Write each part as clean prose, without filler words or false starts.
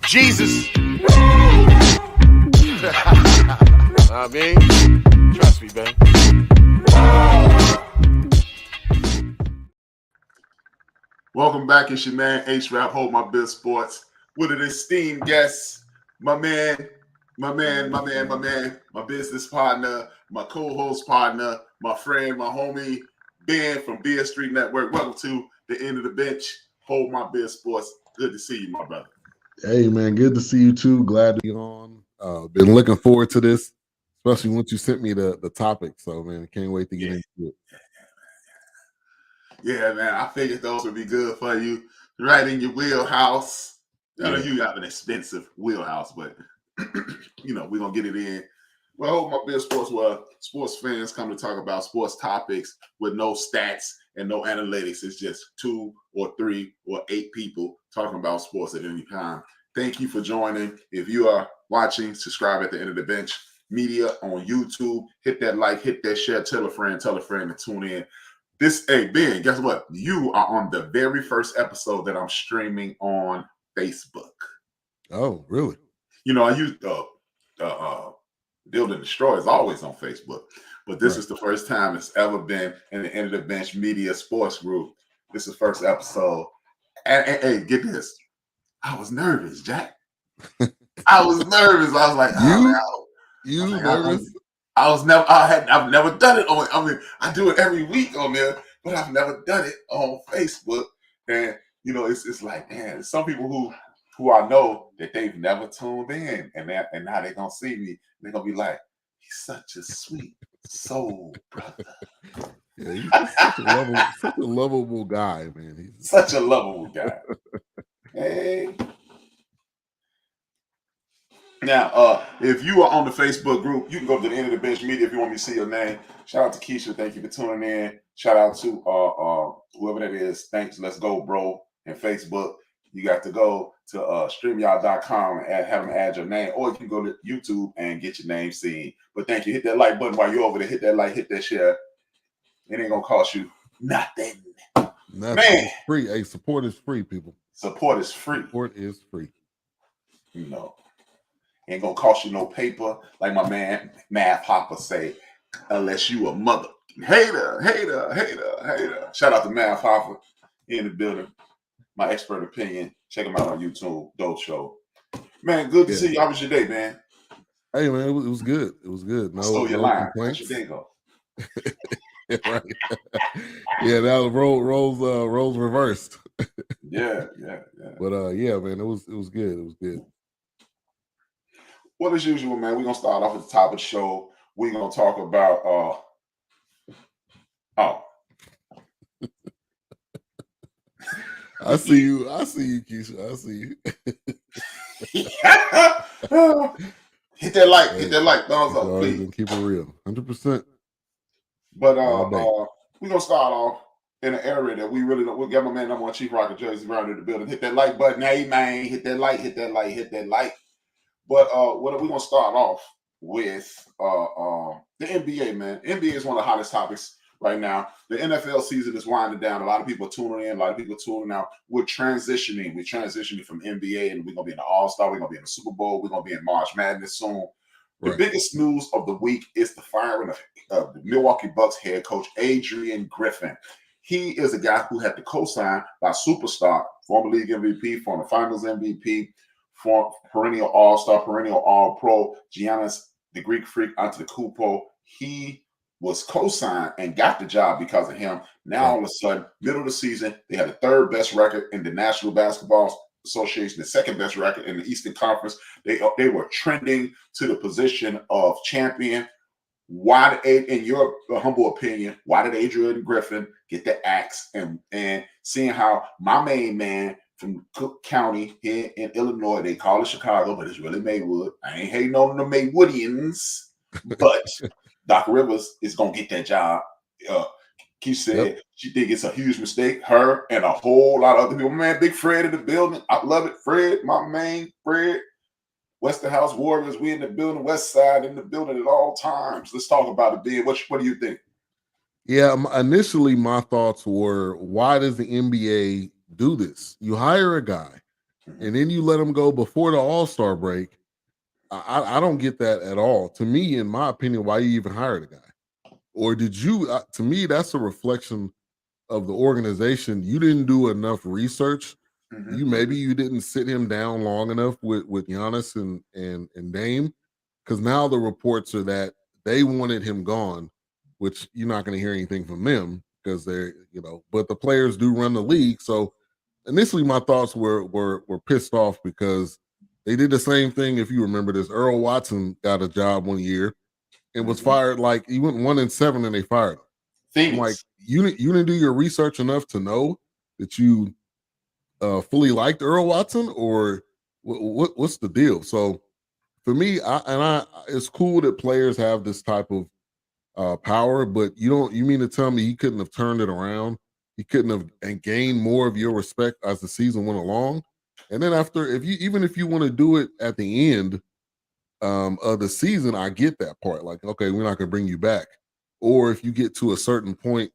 Jesus. I mean, trust me, man. Welcome back. It's your man HRap, Hold My Bill Sports, with an esteemed guest, my business partner, my co-host partner, my friend, my homie, Ben from BS Street Network. Welcome to the End of the Bench, Hold My Bill Sports. Good to see you, my brother. Hey, man, good to see you too. Glad to be on. Been looking forward to this, especially once you sent me the topic. So, man, can't wait to get into it. Yeah, man, I figured those would be good for you. Right in your wheelhouse. I know you have an expensive wheelhouse, but, we're going to get it in. Well, Hold My Bill Sports, where sports fans come to talk about sports topics with no stats and no analytics. It's just 2 or 3 or 8 people talking about sports at any time. Thank you for joining. If you are watching, subscribe at the End of the Bench Media on YouTube. Hit that like, hit that share, tell a friend to tune in. Ben, guess what? You are on the very first episode that I'm streaming on Facebook. Oh, really? I use Build and Destroy is always on Facebook, but this is the first time it's ever been in the End of the Bench Media Sports Group. This is the first episode. And hey, get this. I was nervous, Jack. I was nervous. I was like, nervous? I've never done it on. I do it every week on there, but I've never done it on Facebook. And it's like, man, some people who I know that they've never tuned in, and now they're gonna see me. They're gonna be like, he's such a sweet soul brother. Yeah, he's such a lovable guy, man. He's such a lovable guy. Hey. Now, if you are on the Facebook group, you can go to the End of the Bench Media if you want me to see your name. Shout out to Keisha. Thank you for tuning in. Shout out to whoever that is. Thanks. Let's go, bro. And Facebook. You got to go to StreamYard.com and have them add your name. Or you can go to YouTube and get your name seen. But thank you. Hit that like button while you're over there. Hit that like, hit that share. It ain't going to cost you nothing. Man. It's free. Hey, support is free, people. Support is free. Support is free. Ain't gonna cost you no paper, like my man Math Hopper say, unless you a mother hater. Shout out to Math Hopper in the building. My expert opinion. Check him out on YouTube. Dope show. Man, good to see you. How was your day, man? Hey, man, it was good. It was good. No line. How's your day go? Right. Yeah, that was roles reversed. Yeah. But yeah, man, it was good. It was good. Well, as usual, man, we're gonna start off at the top of the show. We're gonna talk about I see you, Keisha. I see you. Hit that like, thumbs up, please. Keep it real, 100%. But we're gonna start off in an area that we really don't. We'll get my man number 1 Chief Rocket Jersey around in the building. Hit that like button, hey man. Hit that like. But what we're gonna start off with the NBA, man. NBA is one of the hottest topics right now. The NFL season is winding down. A lot of people are tuning in. A lot of people are tuning out. We're transitioning. We're transitioning from NBA, and we're gonna be in the All-Star. We're gonna be in the Super Bowl. We're gonna be in March Madness soon. The biggest news of the week is the firing of the Milwaukee Bucks head coach Adrian Griffin. He is a guy who had to co-sign by superstar, former league MVP, former Finals MVP, former perennial All-Star, perennial All-Pro, Giannis, the Greek Freak, Antetokounmpo. He was co-signed and got the job because of him. Now, all of a sudden, middle of the season, they had the 3rd best record in the National Basketball Association, the 2nd best record in the Eastern Conference. They were trending to the position of champion. Why, in your humble opinion, why did Adrian Griffin get the axe? And seeing how my main man from Cook County here in Illinois, they call it Chicago, but it's really Maywood. I ain't hating on the Maywoodians, but Doc Rivers is going to get that job. Keith said she think it's a huge mistake. Her and a whole lot of other people. Man, Big Fred in the building. I love it. Fred, my main Fred. Westerhouse Warriors, we in the building. West Side in the building at all times. Let's talk about it, Ben. What do you think? Yeah, initially my thoughts were, why does the NBA do this? You hire a guy and then you let him go before the All-Star break. I don't get that at all. To me, in my opinion, why you even hired a guy? Or did you? To me, that's a reflection of the organization. You didn't do enough research. Maybe you didn't sit him down long enough with Giannis and Dame, because now the reports are that they wanted him gone, which you're not going to hear anything from them because they're but the players do run the league. So initially, my thoughts were pissed off because they did the same thing. If you remember this, Earl Watson got a job one year and was fired. Like he went 1-7 and they fired him. I'm like, you didn't do your research enough to know that you fully liked Earl Watson, or what's the deal? So for me, it's cool that players have this type of power, but you mean to tell me he couldn't have turned it around? He couldn't have and gained more of your respect as the season went along? And then after, if you want to do it at the end of the season, I get that part. Like, okay, we're not going to bring you back. Or if you get to a certain point,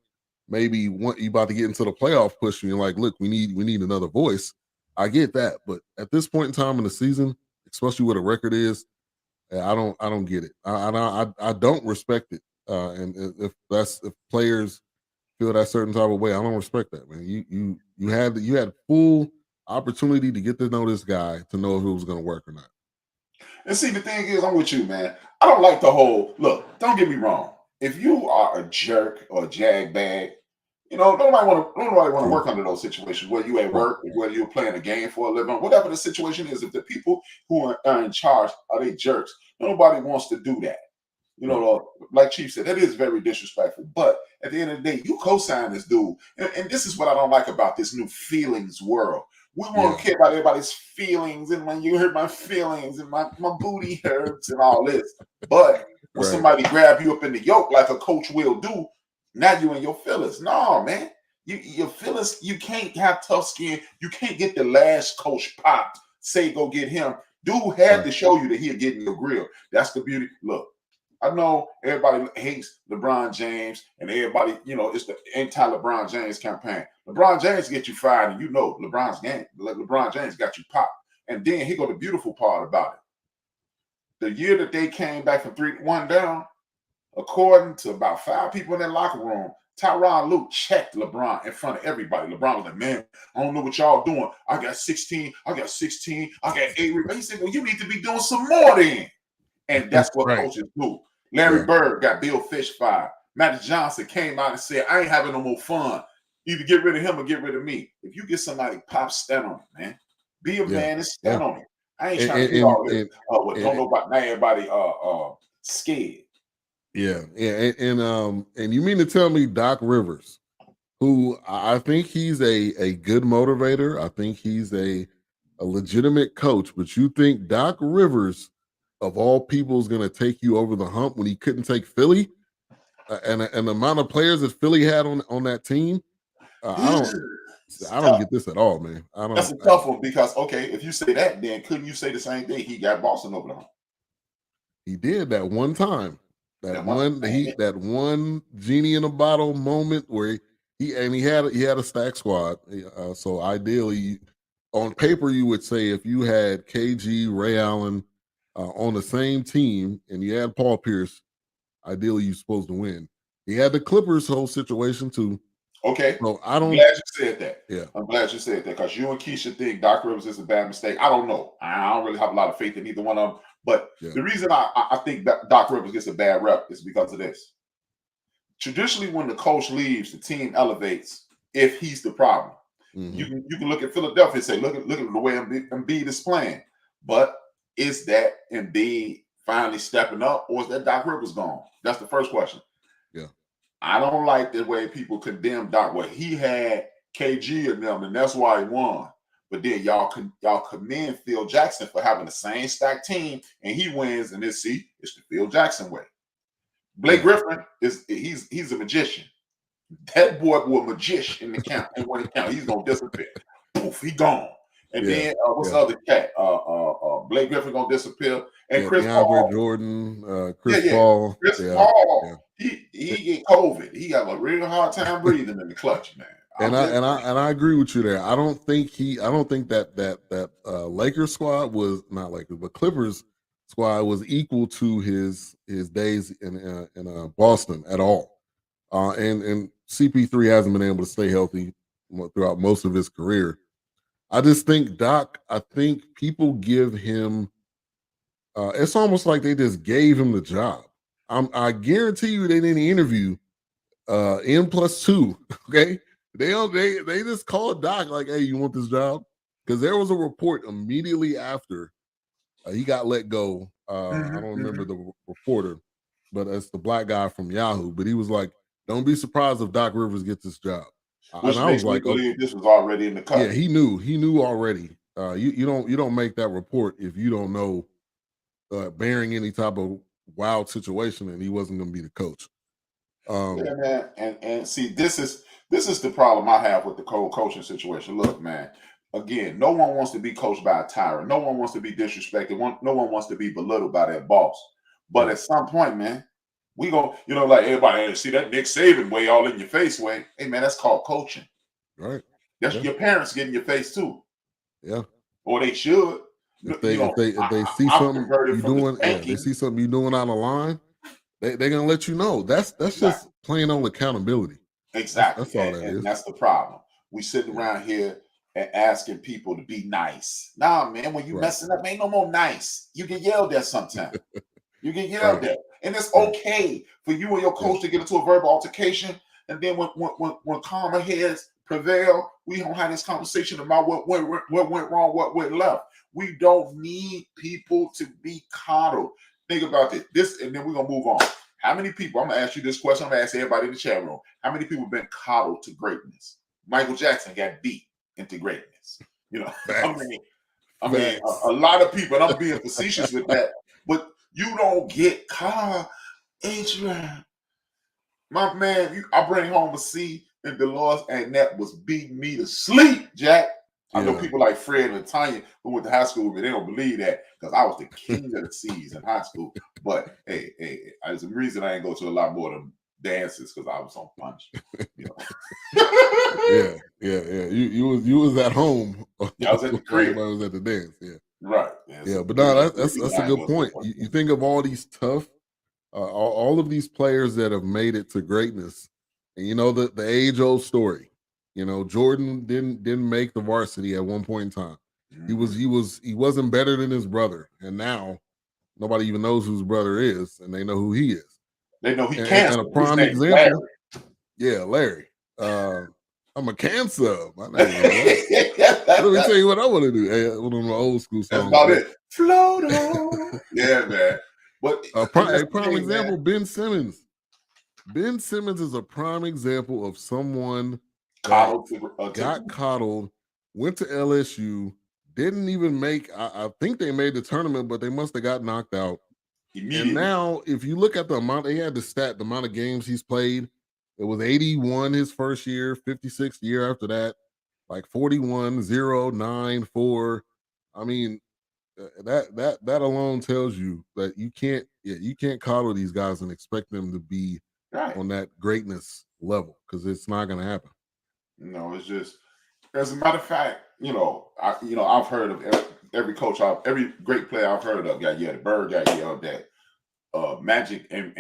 maybe you about to get into the playoff push, and you're like, look, we need another voice. I get that, but at this point in time in the season, especially what a record is, I don't get it. I don't respect it. And if players feel that certain type of way, I don't respect that, man. You had full opportunity to get to know this guy, to know if it was going to work or not. And see, the thing is, I'm with you, man. I don't like the whole look. Don't get me wrong. If you are a jerk or a jag bag, nobody want to work under those situations. Whether you at work, whether you're playing a game for a living, whatever the situation is. If the people who are in charge are they jerks, nobody wants to do that. Like Chief said, that is very disrespectful. But at the end of the day, you co-sign this dude, and this is what I don't like about this new feelings world. We won't care about everybody's feelings, and when you hurt my feelings, and my booty hurts, and all this. But when somebody grab you up in the yoke like a coach will do, now you in your feelings. No, man. Your feelings, you can't have tough skin. You can't get the last coach popped. Say go get him. Dude had to show you that he'll get in your grill. That's the beauty. Look, I know everybody hates LeBron James, and everybody, it's the anti-LeBron James campaign. LeBron James get you fired, and LeBron James got you popped. And then here go the beautiful part about it. The year that they came back from 3-1 down, according to about 5 people in that locker room, Tyronn Lue checked LeBron in front of everybody. LeBron was like, man, I don't know what y'all doing. I got 16. I got 8. He said, well, you need to be doing some more then. And that's what coaches do. Larry Bird got Bill Fish fired. Magic Johnson came out and said, I ain't having no more fun. Either get rid of him or get rid of me. If you get somebody pop, stand on it, man. Be a man and stand on it. I ain't trying to do all this. Don't know about now everybody scared. Yeah. And you mean to tell me Doc Rivers, who I think he's a good motivator, I think he's a legitimate coach, but you think Doc Rivers, of all people, is going to take you over the hump when he couldn't take Philly, and the amount of players that Philly had on that team? I don't get this at all, man. That's a tough one because if you say that, then couldn't you say the same thing? He got Boston over the hump. He did that one time. That one genie in a bottle moment where he had a stack squad. So ideally, on paper, you would say if you had KG, Ray Allen on the same team and you had Paul Pierce, ideally you're supposed to win. He had the Clippers whole situation too. Okay. So I'm glad you said that. Yeah. I'm glad you said that because you and Keisha think Doc Rivers is a bad mistake. I don't know. I don't really have a lot of faith in either one of them. But the reason I think that Doc Rivers gets a bad rep is because of this. Traditionally, when the coach leaves, the team elevates if he's the problem. Mm-hmm. You can look at Philadelphia and say, look at the way Embiid is playing. But is that Embiid finally stepping up, or is that Doc Rivers gone? That's the first question. Yeah. I don't like the way people condemn Doc. Well, he had KG in them, and that's why he won. But then y'all commend Phil Jackson for having the same stacked team, and he wins. And it's the Phil Jackson way. Blake Griffin he's a magician. That boy was a magician in the count, and when he count, he's gonna disappear. Poof, he gone. And then what's the other cat? Blake Griffin gonna disappear, and Chris DeAndre Paul. Jordan, Chris Paul. Chris Paul. He get COVID. He got a real hard time breathing in the clutch, man. And I agree with you there. I don't think that Lakers squad was not Lakers, but Clippers squad was equal to his days in Boston at all. And CP3 hasn't been able to stay healthy throughout most of his career. I just think Doc. I think people give him. It's almost like they just gave him the job. I guarantee you they didn't interview N+2. Okay. They just called Doc like, hey, you want this job? Because there was a report immediately after he got let go. I don't remember the reporter, but it's the black guy from Yahoo. But he was like, don't be surprised if Doc Rivers gets this job. Which and I was like, okay, this was already in the cut. Yeah, he knew already. You don't make that report if you don't know, bearing any type of wild situation, and he wasn't going to be the coach. Yeah, man, and see, this is the problem I have with the coaching situation. Look, man, again, no one wants to be coached by a tyrant. No one wants to be disrespected. No one wants to be belittled by their boss. But at some point, man, we go, like everybody see that Nick Saban way all in your face way. Hey, man, that's called coaching. Right. That's your parents getting your face too. Yeah. Or they should. If they see something you doing, they see something you doing out of line, they're gonna let you know. That's just playing on accountability. Exactly. That's all that is. And that's the problem. We sitting around here and asking people to be nice. Nah, man, when you messing up, ain't no more nice. You get yelled at sometimes. You get yelled at. And it's okay for you and your coach to get into a verbal altercation. And then when calmer heads prevail, we don't have this conversation about what went wrong, what went left. We don't need people to be coddled. Think about this, and then we're gonna move on. How many people? I'm gonna ask you this question. I'm gonna ask everybody in the chat room. How many people have been coddled to greatness? Michael Jackson got beat into greatness. I mean, a lot of people. And I'm being facetious with that, but you don't get caught. HRap, my man. I bring home a C in Dolores, and that was beating me to sleep, Jack. I know people like Fred and Tanya who went to high school with me. They don't believe that because I was the king of the C's in high school. But hey, there's a reason I ain't go to a lot more of them dances because I was on punch. Yeah. You was at home. Yeah, I was at the crib. I was at the dance. Yeah. Right. Yeah, but no, that's a good point. You think of all these tough, all of these players that have made it to greatness, and the age-old story. Jordan didn't make the varsity at one point in time. He wasn't better than his brother, and now nobody even knows who his brother is, and they know who he is. They know he cancer. And a prime example, Larry. I'm a cancer. My name is Let me tell you what I want to do. Hey, one of my old school songs. That's about it. Float on. Yeah, man. But a prime example, man. Ben Simmons. Ben Simmons is a prime example of someone got coddled, went to LSU, didn't even make. I think they made the tournament, but they must have got knocked out. And now, if you look at the amount, they had the amount of games he's played. It was 81 his first year, 56 the year after that, like 41, 0, 9, 4. I mean, that alone tells you that you can't coddle these guys and expect them to be on that greatness level because it's not going to happen. It's just, as a matter of fact, I've heard of every coach, every great player I've heard of got yelled. Bird got yelled at. Magic and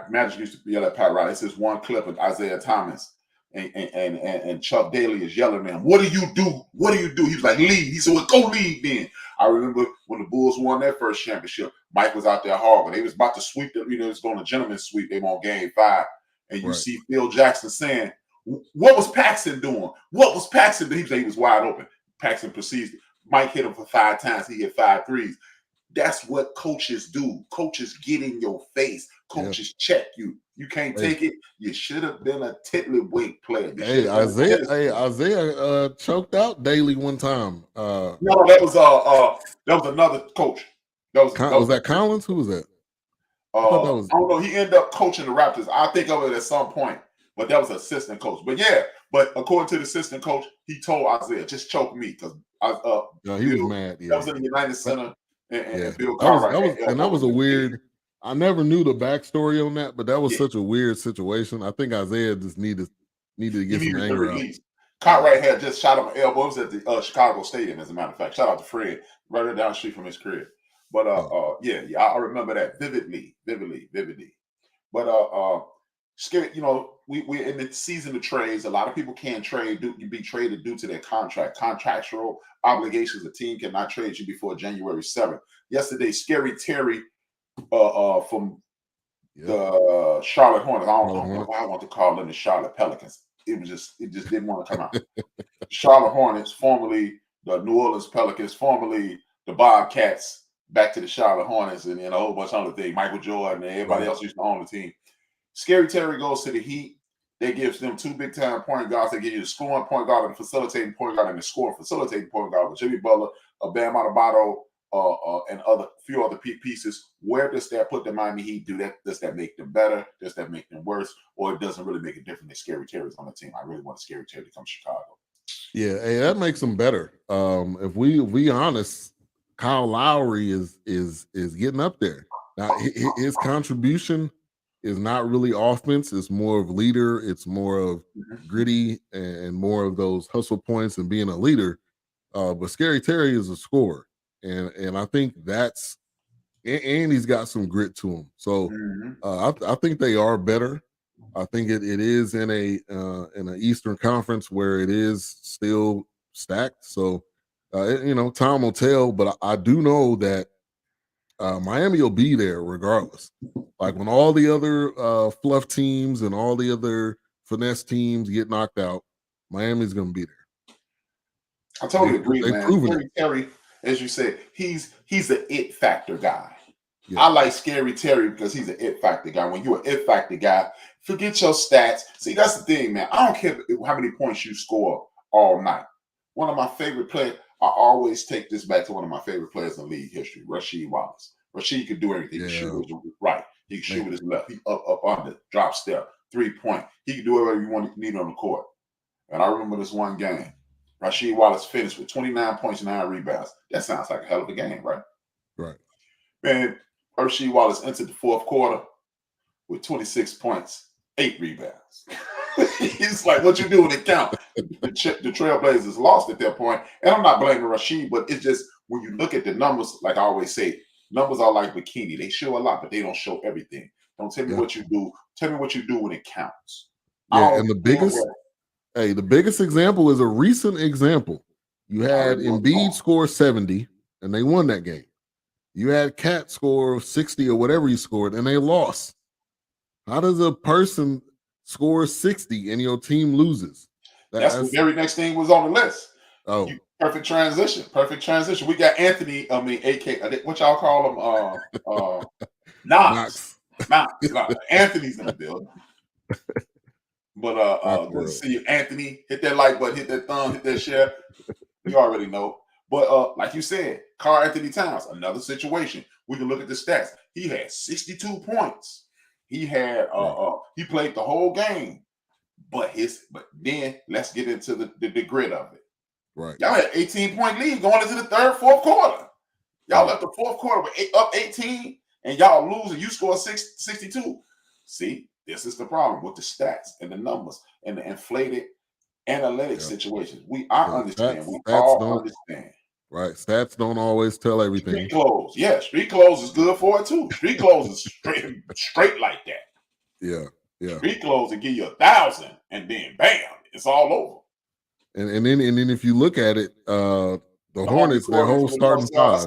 Magic used to yell at Pat Riley. It's this one clip of Isaiah Thomas and Chuck Daly is yelling at him. What do you do? What do you do? He was like, lead. He said, well, go lead then. I remember when the Bulls won their first championship, Mike was out there hard. They was about to sweep them. It's going to gentleman's sweep. They won game 5. And you see Phil Jackson saying, what was Paxson doing? What was Paxson doing? He was wide open. Paxson proceeds. Mike hit him for 5 times. He hit 5 threes. That's what coaches do. Coaches get in your face. Coaches check you. You can't take it. You should have been a tiddlywink player. Isaiah choked out Daly one time. No, that was another coach. Was that Collins? Who was that? I don't know. He ended up coaching the Raptors. I think of it at some point. But that was assistant coach. But yeah, but according to the assistant coach, he told Isaiah, just choke me because he was mad. That was in the United Center, and Bill Cartwright. That was a weird. I never knew the backstory on that, but that was such a weird situation. I think Isaiah just needed to get some anger out. Cartwright had just shot him an elbow. It was at the Chicago Stadium, as a matter of fact. Shout out to Fred, right down the street from his crib. But yeah, I remember that vividly. But scary, we're in the season of trades. A lot of people can't be traded due to their contractual obligations. A team cannot trade you before January 7th. Yesterday, Scary Terry from the Charlotte Hornets. I don't know why I want to call them the Charlotte Pelicans. It just didn't want to come out. Charlotte Hornets, formerly the New Orleans Pelicans, formerly the Bobcats, back to the Charlotte Hornets, and a whole bunch of other things. Michael Jordan and everybody else used to own the team. Scary Terry goes to the Heat. They gives them two big-time point guards. They give you the scoring point guard and the facilitating point guard and the scoring facilitating point guard with Jimmy Butler, Bam Adebayo, and few other pieces. Where does that put the Miami Heat? Does that make them better? Does that make them worse? Or it doesn't really make a difference that Scary Terry's on the team? I really want Scary Terry to come to Chicago. Yeah, hey, that makes them better. If we honest, Kyle Lowry is getting up there. Now his contribution is not really offense. It's more of leader. It's more of gritty and more of those hustle points and being a leader. But Scary Terry is a scorer. And I think that's and he's got some grit to him. So I think they are better. I think it is in an Eastern Conference where it is still stacked. So time will tell. But I do know that Miami will be there regardless. Like when all the other fluff teams and all the other finesse teams get knocked out, Miami's going to be there. I totally agree, man. Scary Terry, as you said, he's an it factor guy. Yeah. I like Scary Terry because he's an it factor guy. When you're an it factor guy, forget your stats. See, that's the thing, man. I don't care how many points you score all night. One of my favorite players, I always take this back to one of my favorite players in league history, Rasheed Wallace. Rasheed could do everything. He could shoot with his right. He could shoot with his left. He up under, drop step, 3-point. He could do whatever you need on the court. And I remember this one game. Rasheed Wallace finished with 29 points, 9 rebounds. That sounds like a hell of a game, right? Right. Man, Rasheed Wallace entered the fourth quarter with 26 points, 8 rebounds. It's like, what you do when it count? The Trailblazers lost at that point. And I'm not blaming Rasheed, but it's just when you look at the numbers, like I always say, numbers are like bikini. They show a lot, but they don't show everything. Don't tell me what you do. Tell me what you do when it counts. Yeah, and the biggest example is a recent example. You had Embiid score 70, and they won that game. You had Cat score 60 or whatever he scored, and they lost. How does a person score 60 and your team loses? That's the very next thing was on the list. Oh, perfect transition. We got Anthony. AK. What y'all call him? Knox. Anthony's in the building. But good to see you, Anthony. Hit that like button, hit that thumb, hit that share. You already know. But like you said, Karl Anthony Towns, another situation. We can look at the stats. He had 62 points. He had he played the whole game. But then let's get into the grit of it. Right. Y'all had 18-point lead going into the third, fourth quarter. Y'all left the fourth quarter with up 18, and y'all lose, and you score 62. See, this is the problem with the stats and the numbers and the inflated analytics situations. I understand. We all understand. Right. Stats don't always tell everything. Street clothes. Yeah, street clothes is good for it too. Street clothes is straight like that. Yeah. Yeah. Street clothes will give you 1,000 and then bam, it's all over. And then if you look at it, the Hornets, their whole starting five.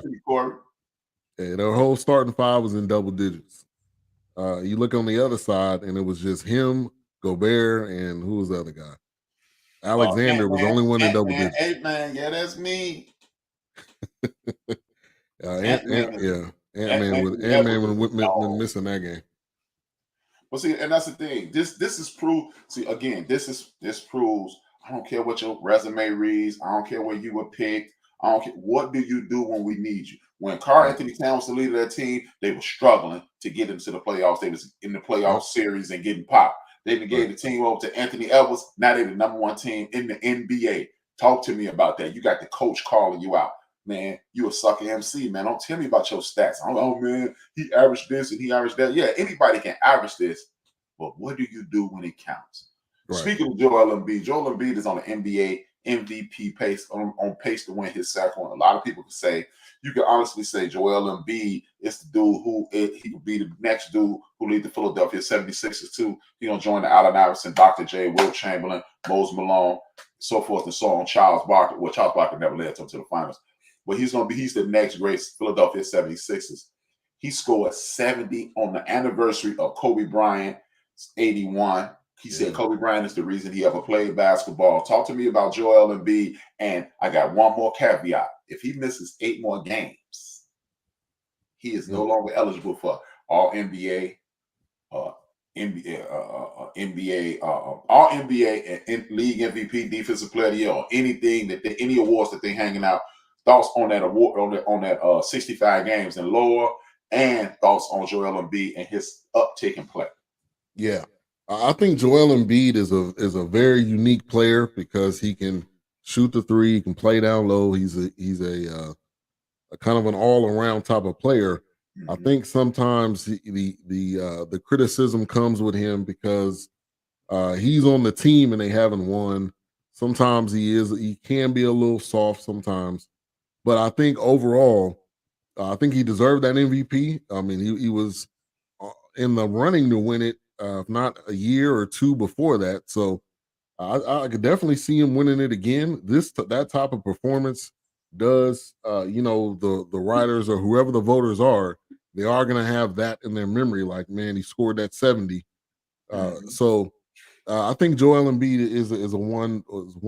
Yeah, their whole starting five was in double digits. You look on the other side, and it was just him, Gobert, and who was the other guy? Alexander was the only one in double digits. Ant-Man, yeah, that's me. Ant-Man was missing that game. Well, see, and that's the thing. This is proof. See, again, this proves. I don't care what your resume reads. I don't care where you were picked. I don't care. What do you do when we need you? When Karl Anthony Towns was the leader of that team, they were struggling to get into the playoffs. They was in the playoff series and getting popped. They gave the team over to Anthony Edwards. Now they're the number one team in the NBA. Talk to me about that. You got the coach calling you out. Man, you a sucker MC, man. Don't tell me about your stats. Oh, man, he averaged this and he averaged that. Yeah, anybody can average this. But what do you do when it counts? Right. Speaking of Joel Embiid is on the NBA MVP pace, on pace to win his second one. A lot of people can say, you can honestly say Joel Embiid is the dude who he could be the next dude who lead the Philadelphia 76ers too. He's going to join the Allen Iverson, Dr. J, Will Chamberlain, Mose Malone, so forth and so on. Charles Barkley. Well, Charles Barkley never led them to the finals. But he's the next great Philadelphia 76ers. He scored 70 on the anniversary of Kobe Bryant's 81. He said Kobe Bryant is the reason he ever played basketball. Talk to me about Joel Embiid. And I got one more caveat. If he misses 8 more games, he is no longer eligible for All NBA, All NBA and League MVP, Defensive Player of the Year, or anything any awards that they're hanging out. Thoughts on that award on that 65 games and lower, and thoughts on Joel Embiid and his uptick in play. Yeah. I think Joel Embiid is a very unique player because he can shoot the three, he can play down low. He's a kind of an all around type of player. Mm-hmm. I think sometimes the criticism comes with him because he's on the team and they haven't won. Sometimes he can be a little soft sometimes, but I think overall, I think he deserved that MVP. I mean, he was in the running to win it. If not a year or two before that. So I could definitely see him winning it again. That type of performance does, the writers or whoever the voters are, they are going to have that in their memory. Like, man, he scored that 70. So I think Joel Embiid is one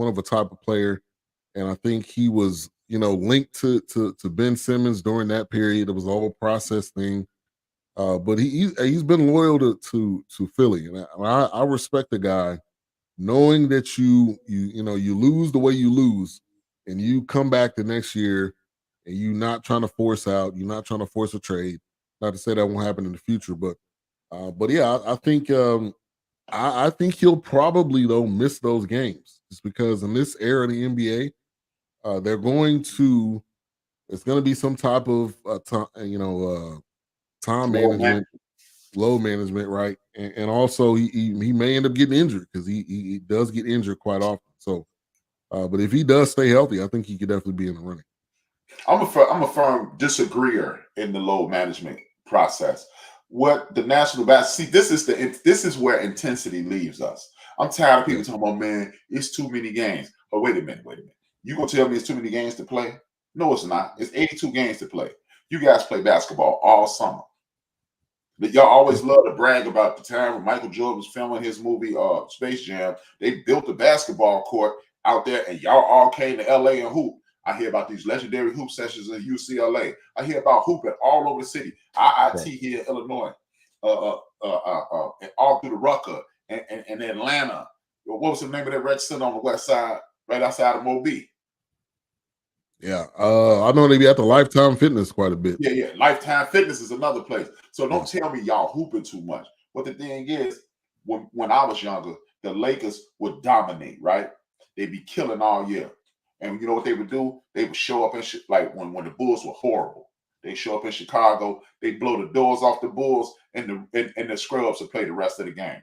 of a type of player, and I think he was, linked to Ben Simmons during that period. It was a whole process thing. But he's been loyal to Philly, and I respect the guy, knowing that you lose the way you lose, and you come back the next year, and you're not trying to force a trade. Not to say that won't happen in the future, but yeah, I think I think he'll probably though miss those games just because in this era of the NBA, they're going to. It's going to be some type of time management, load management, right? And also he may end up getting injured because he does get injured quite often. So, but if he does stay healthy, I think he could definitely be in the running. I'm a firm disagreeer in the load management process. What the national basketball this is where intensity leaves us. I'm tired of people talking about, man, it's too many games. But wait a minute. You gonna tell me it's too many games to play? No, it's not. It's 82 games to play. You guys play basketball all summer. But y'all always love to brag about the time when Michael Jordan was filming his movie Space Jam. They built a basketball court out there, and y'all all came to LA and hoop. I hear about these legendary hoop sessions in UCLA. I hear about hooping all over the city. IIT here in Illinois, and all through the Rucker and Atlanta. What was the name of that rec center on the west side, right outside of Mobile? Yeah, I know they be at the Lifetime Fitness quite a bit. Yeah. Lifetime Fitness is another place. So don't tell me y'all hooping too much. But the thing is, when I was younger, the Lakers would dominate, right? They'd be killing all year. And you know what they would do? They would show up in like when the Bulls were horrible. They show up in Chicago. They blow the doors off the Bulls, and the scrubs would play the rest of the game.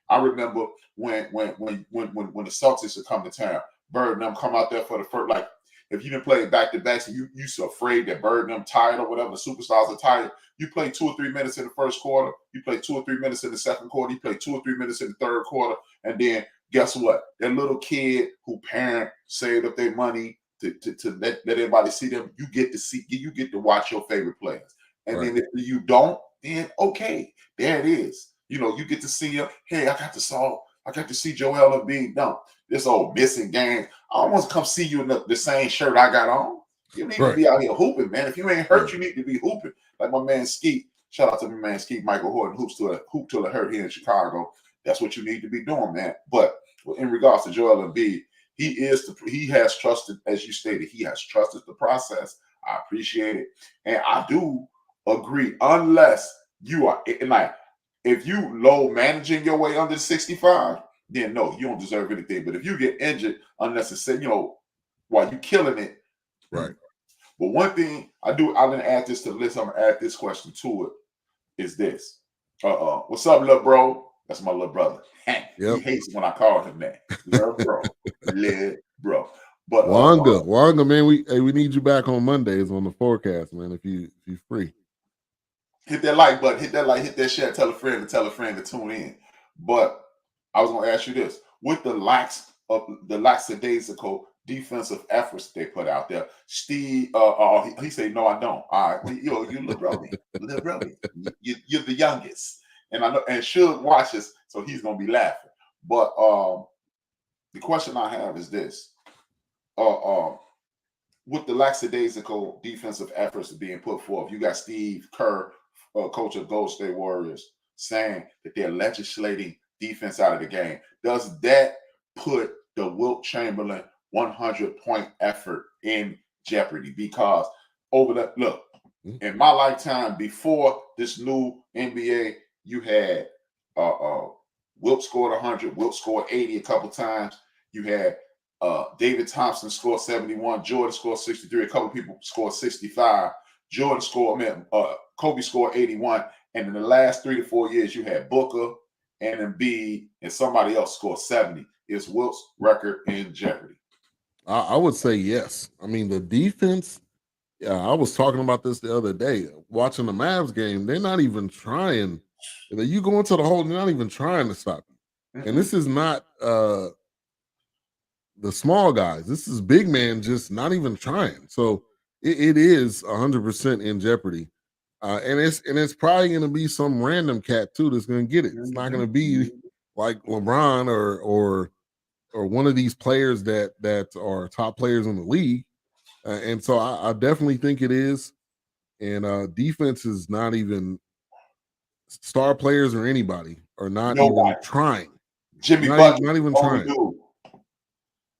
I remember when the Celtics would come to town, Bird and them come out there for the first, like, if you didn't play back-to-backs and you so afraid that Bird and them tired or whatever, the superstars are tired, you play 2 or 3 minutes in the first quarter, you play 2 or 3 minutes in the second quarter, you play 2 or 3 minutes in the third quarter, and then guess what? That little kid who parent saved up their money to let everybody see them, you get to watch your favorite players. And then if you don't, then okay, there it is. You get to see him. Hey, I got to see Joel Embiid. No, this old missing game. I don't want to come see you in the same shirt I got on. You need to be out here hooping, man. If you ain't hurt, you need to be hooping. Like my man Skeet. Shout out to my man Skeet, Michael Horton, hoop till it hurt here in Chicago. That's what you need to be doing, man. But in regards to Joel Embiid, he has trusted, as you stated, he has trusted the process. I appreciate it. And I do agree, unless you are like, If you low managing your way under 65, then no, you don't deserve anything. But if you get injured unnecessarily, while you killing it, right. But one thing I'm gonna add this to the list. I'm gonna add this question to it. Is this? What's up, little bro? That's my little brother. He hates when I call him that. Little bro, little bro. But Wanga, man, we need you back on Mondays on the forecast, man. If you're free, hit that like button, hit that share, tell a friend to tune in. But I was gonna ask you this: with the lackadaisical defensive efforts they put out there, Steve, he said, "No, I don't." All right, you little brother, you're the youngest, and I know, and Suge watches, so he's gonna be laughing. But the question I have is this: with the lackadaisical defensive efforts being put forth, you got Steve Kerr, coach of Golden State Warriors, saying that they're legislating defense out of the game. Does that put the Wilt Chamberlain 100-point effort in jeopardy? Because in my lifetime before this new NBA, you had Wilt scored 100, Wilt scored 80 a couple times. You had David Thompson scored 71, Jordan scored 63, a couple people scored 65. Kobe scored 81, and in the last 3 to 4 years, you had Booker and Embiid, and somebody else scored 70. Is Wilt's record in jeopardy? I would say yes. I mean, the defense. I was talking about this the other day. Watching the Mavs game, they're not even trying. You go into the hole, they're not even trying to stop you. And this is not the small guys. This is big man just not even trying. So it is 100% in jeopardy. And it's probably going to be some random cat too that's going to get it. It's not going to be like LeBron or one of these players that are top players in the league. And so I definitely think it is. And defense is not even star players or anybody are not even trying. Jimmy Butler, not even trying. Dude.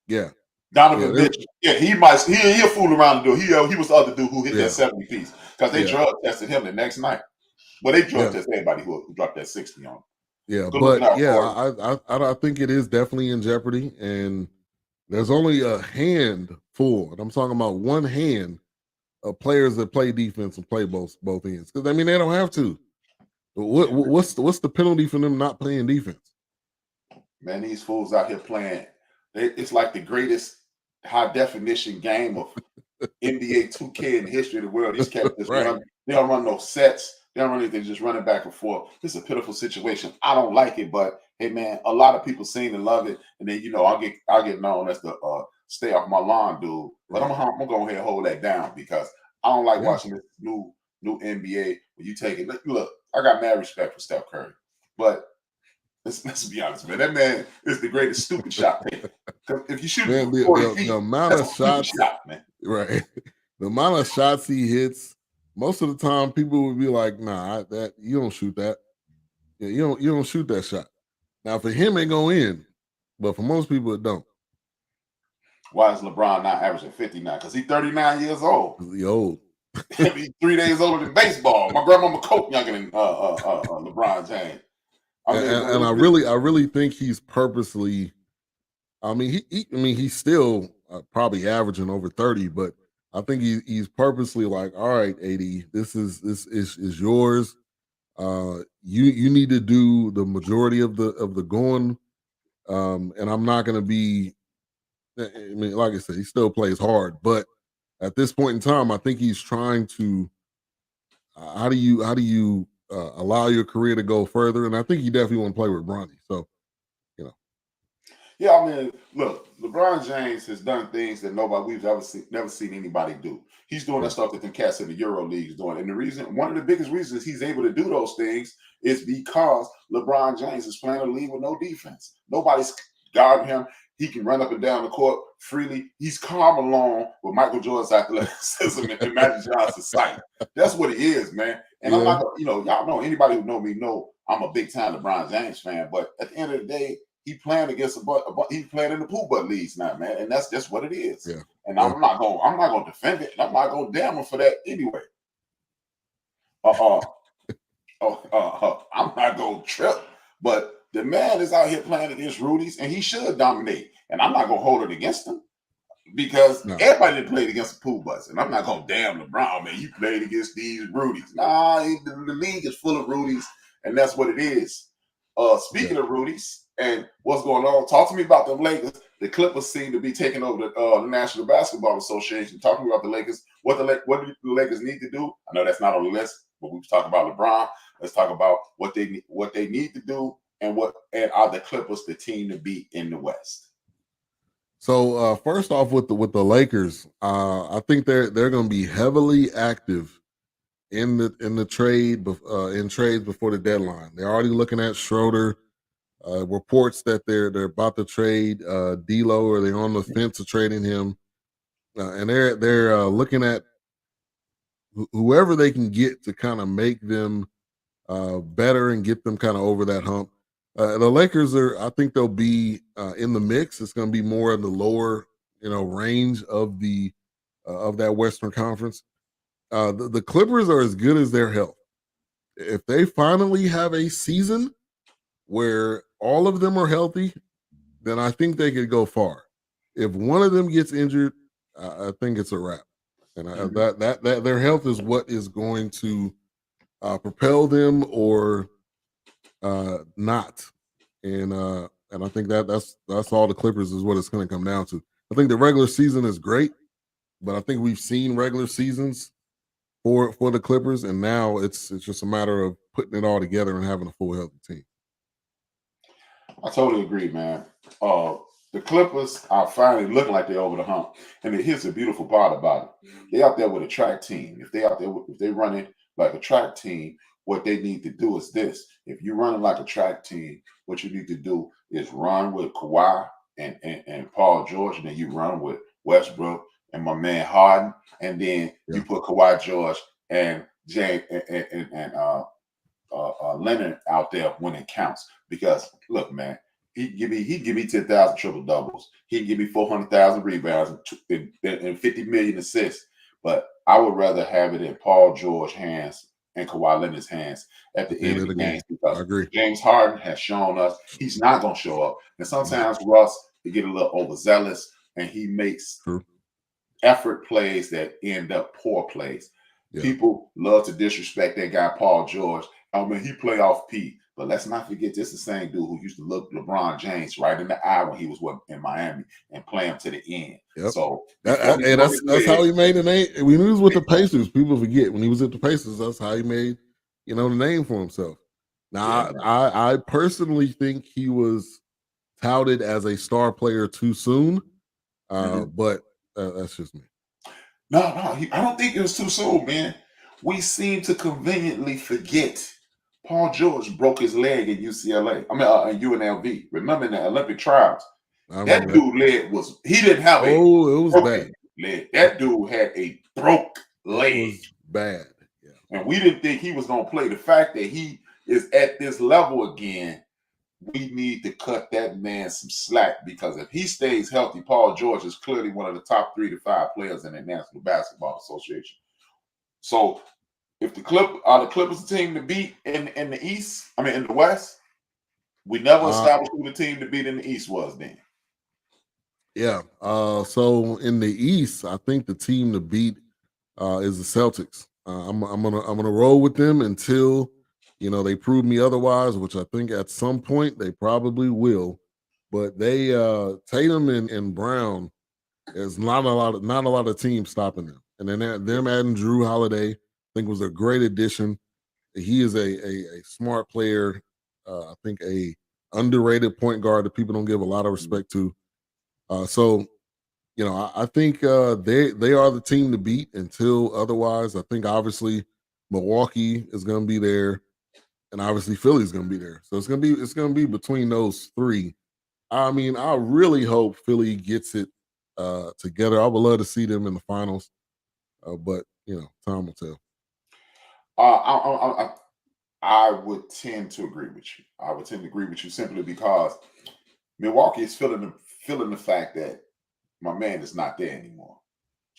Yeah. Donovan Mitchell. Yeah, he'll fool around and do. He was the other dude who hit that 70 piece because they drug tested him the next night. Well, they drug tested everybody who dropped that 60 on him. Yeah, I think it is definitely in jeopardy, and there's only a handful, and I'm talking about one hand of players that play defense and play both ends. Because I mean, they don't have to. What's the penalty for them not playing defense? Man, these fools out here playing. It's like the greatest high definition game of NBA 2K in the history of the world. These cats just run. They don't run no sets. They don't run anything. Just running back and forth. It's a pitiful situation. I don't like it, but hey, man, a lot of people seem to love it. And then I'll get known as the stay off my lawn dude. But I'm gonna go ahead and hold that down because I don't like watching this new NBA where you take it. Look, I got mad respect for Steph Curry, but let's be honest, man. That man is the greatest stupid shot maker. If you shoot the amount of shots, man. Right? The amount of shots he hits, most of the time people would be like, "Nah, that you don't shoot that. Yeah, you don't shoot that shot." Now for him, it go in, but for most people, it don't. Why is LeBron not averaging 59? Because he's 39 years old. He's old. He's 3 days older than baseball. My grandmama coach younger than LeBron James. And I really think he's purposely. I mean, he's still probably averaging over 30, but I think he's purposely like, all right, AD, this is yours. You need to do the majority of the going, and I'm not going to be. I mean, like I said, he still plays hard, but at this point in time, I think he's trying to. How do you allow your career to go further? And I think you definitely want to play with Bronny. So, Yeah, I mean, look, LeBron James has done things that we've never seen anybody do. He's doing that stuff that the cats in the Euro League is doing. And one of the biggest reasons he's able to do those things is because LeBron James is playing a league with no defense. Nobody's guarding him. He can run up and down the court freely. He's calm along with Michael Jordan's athleticism and Magic Johnson's sight. That's what he is, man. And I'm not, y'all know, anybody who know me know I'm a big time LeBron James fan. But at the end of the day, he playing against he's playing in the pool butt leagues now, man, and that's just what it is. Yeah. And I'm not gonna defend it, and I'm not gonna damn him for that anyway. I'm not gonna trip, but the man is out here playing against Rudy's, and he should dominate. And I'm not gonna hold it against him because No. everybody that played against the pool bus, and I'm not gonna damn LeBron, man. You played against these Rudies. Nah, the league is full of Rudies, and that's what it is. Speaking of Rudies and what's going on, talk to me about the Lakers. The Clippers seem to be taking over the National Basketball Association. Talk to me about the Lakers. What do the Lakers need to do? I know that's not on the list, but we've talked about LeBron. Let's talk about what they need to do, and are the Clippers the team to beat in the West? So first off, with the Lakers, I think they're going to be heavily active in the trade in trades before the deadline. They're already looking at Schroeder. Reports that they're about to trade D'Lo, or they're on the fence of trading him, and they're looking at whoever they can get to kind of make them better and get them kind of over that hump. The Lakers I think they'll be in the mix. It's going to be more in the lower, range of of that Western Conference. The Clippers are as good as their health. If they finally have a season where all of them are healthy, then I think they could go far. If one of them gets injured, I think it's a wrap. And that their health is what is going to propel them or not. And I think that's all the Clippers is what it's going to come down to. I think the regular season is great, but I think we've seen regular seasons for the Clippers, and now it's just a matter of putting it all together and having a full healthy team. I totally agree, man. The Clippers are finally looking like they're over the hump. And here's the beautiful part about it. They out there with a track team. If they running like a track team, what they need to do is this. If you're running like a track team, what you need to do is run with Kawhi and Paul George, and then you run with Westbrook and my man Harden, and then you put Kawhi George and James and Leonard out there when it counts. Because look, man, he'd give me 10,000 triple doubles. He'd give me 400,000 rebounds and 50 million assists. But I would rather have it in Paul George's hands and Kawhi Leonard's hands at the end of the game, because James Harden has shown us he's not going to show up. And sometimes Russ to get a little overzealous, and he makes effort plays that end up poor plays. Yeah. People love to disrespect that guy Paul George. I mean, he playoff P. But let's not forget, this is the same dude who used to look LeBron James right in the eye when he was in Miami and play him to the end. Yep. So that's how he made the name. When he was with the Pacers, people forget when he was at the Pacers, that's how he made, the name for himself. Now, I personally think he was touted as a star player too soon, but that's just me. No, I don't think it was too soon, man. We seem to conveniently forget Paul George broke his leg in UCLA. I mean, in UNLV. Remember in the Olympic trials? That dude leg he didn't have it was bad leg. That dude had a broke leg. It was bad. Yeah. And we didn't think he was going to play. The fact that he is at this level again, we need to cut that man some slack, because if he stays healthy, Paul George is clearly one of the top 3 to 5 players in the National Basketball Association. So if the Clippers the team to beat in the East, in the West, we never established who the team to beat in the East was then. Yeah. So in the East, I think the team to beat is the Celtics. I'm gonna roll with them until they prove me otherwise, which I think at some point they probably will. But they Tatum and Brown, there's not a lot of teams stopping them. And then them adding Drew Holiday, I think was a great addition. He is a smart player. I think a underrated point guard that people don't give a lot of respect to. So I think they are the team to beat until otherwise. I think obviously Milwaukee is going to be there, and obviously Philly's going to be there. So it's going to be between those 3. I mean, I really hope Philly gets it together. I would love to see them in the finals, but time will tell. I would tend to agree with you. I would tend to agree with you simply because Milwaukee is feeling the fact that my man is not there anymore.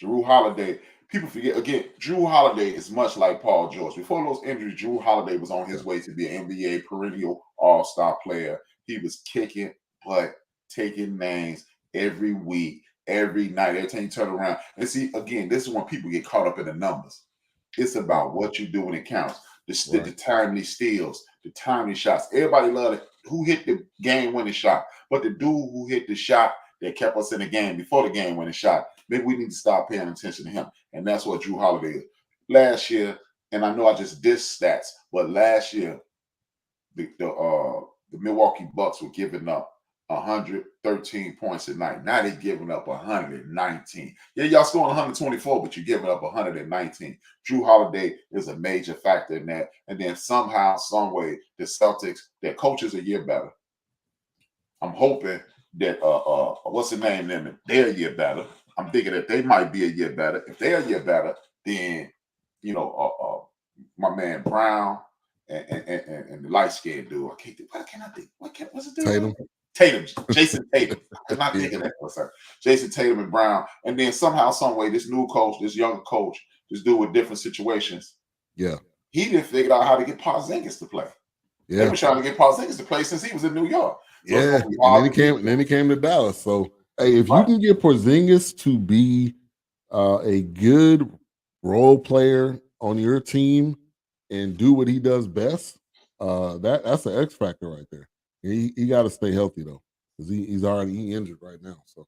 Jrue Holiday. People forget again. Jrue Holiday is much like Paul George. Before those injuries, Jrue Holiday was on his way to be an NBA perennial All-Star player. He was kicking butt, taking names every week, every night, every time you turn around. And see, again, this is when people get caught up in the numbers. It's about what you do when it counts. The timely steals, the timely shots. Everybody loved it. Who hit the game-winning shot? But the dude who hit the shot that kept us in the game before the game-winning shot, maybe we need to start paying attention to him. And that's what Jrue Holiday is. Last year, and I know I just dissed stats, but last year, the Milwaukee Bucks were giving up 113 points a night. Now they're giving up 119. Yeah, y'all scoring 124, but you're giving up 119. Jrue Holiday is a major factor in that. And then somehow, some way, the Celtics, their coach is a year better. I'm hoping that what's the name them? They're a year better. I'm thinking that they might be a year better. If they're a year better, then my man Brown and the light skinned dude. What's his dude? Tatum, Jason Tatum. I'm not thinking that for a second. Jason Tatum and Brown, and then somehow, some way, this new coach, this younger coach, this dude with different situations. Yeah, he didn't figure out how to get Porzingis to play. Yeah, they've been trying to get Porzingis to play since he was in New York. So yeah, and then he came to Dallas. So hey, if you can get Porzingis to be a good role player on your team and do what he does best, that's an X factor right there. He got to stay healthy though, because he's already injured right now. So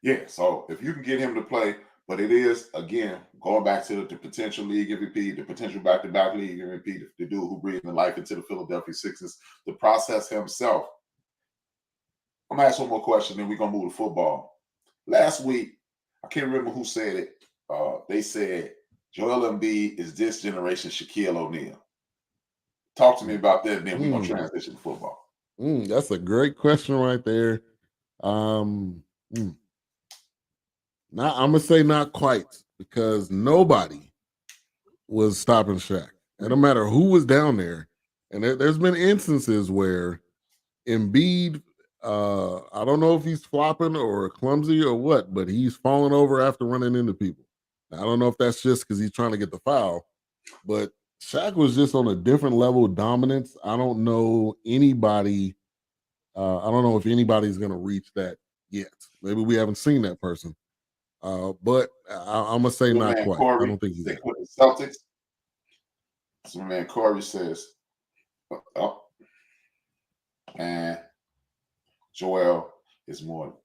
yeah, so if you can get him to play, but it is again going back to the potential league MVP, the potential back-to-back league MVP, the dude who breathed life into the Philadelphia Sixers, the process himself. I'm gonna ask one more question, then we're gonna move to football. Last week, I can't remember who said it. They said Joel Embiid is this generation Shaquille O'Neal. Talk to me about that, and then we're gonna transition to football. That's a great question right there. I'm gonna say not quite, because nobody was stopping Shaq. It don't matter who was down there. And there's been instances where Embiid, I don't know if he's flopping or clumsy or what, but he's falling over after running into people. I don't know if that's just because he's trying to get the foul, but Shaq was just on a different level of dominance. I don't know anybody. I don't know if anybody's going to reach that yet. Maybe we haven't seen that person. But I'm gonna say not quite. Corey, I don't think he's there. The Celtics. So my man Corey says, and Joel is more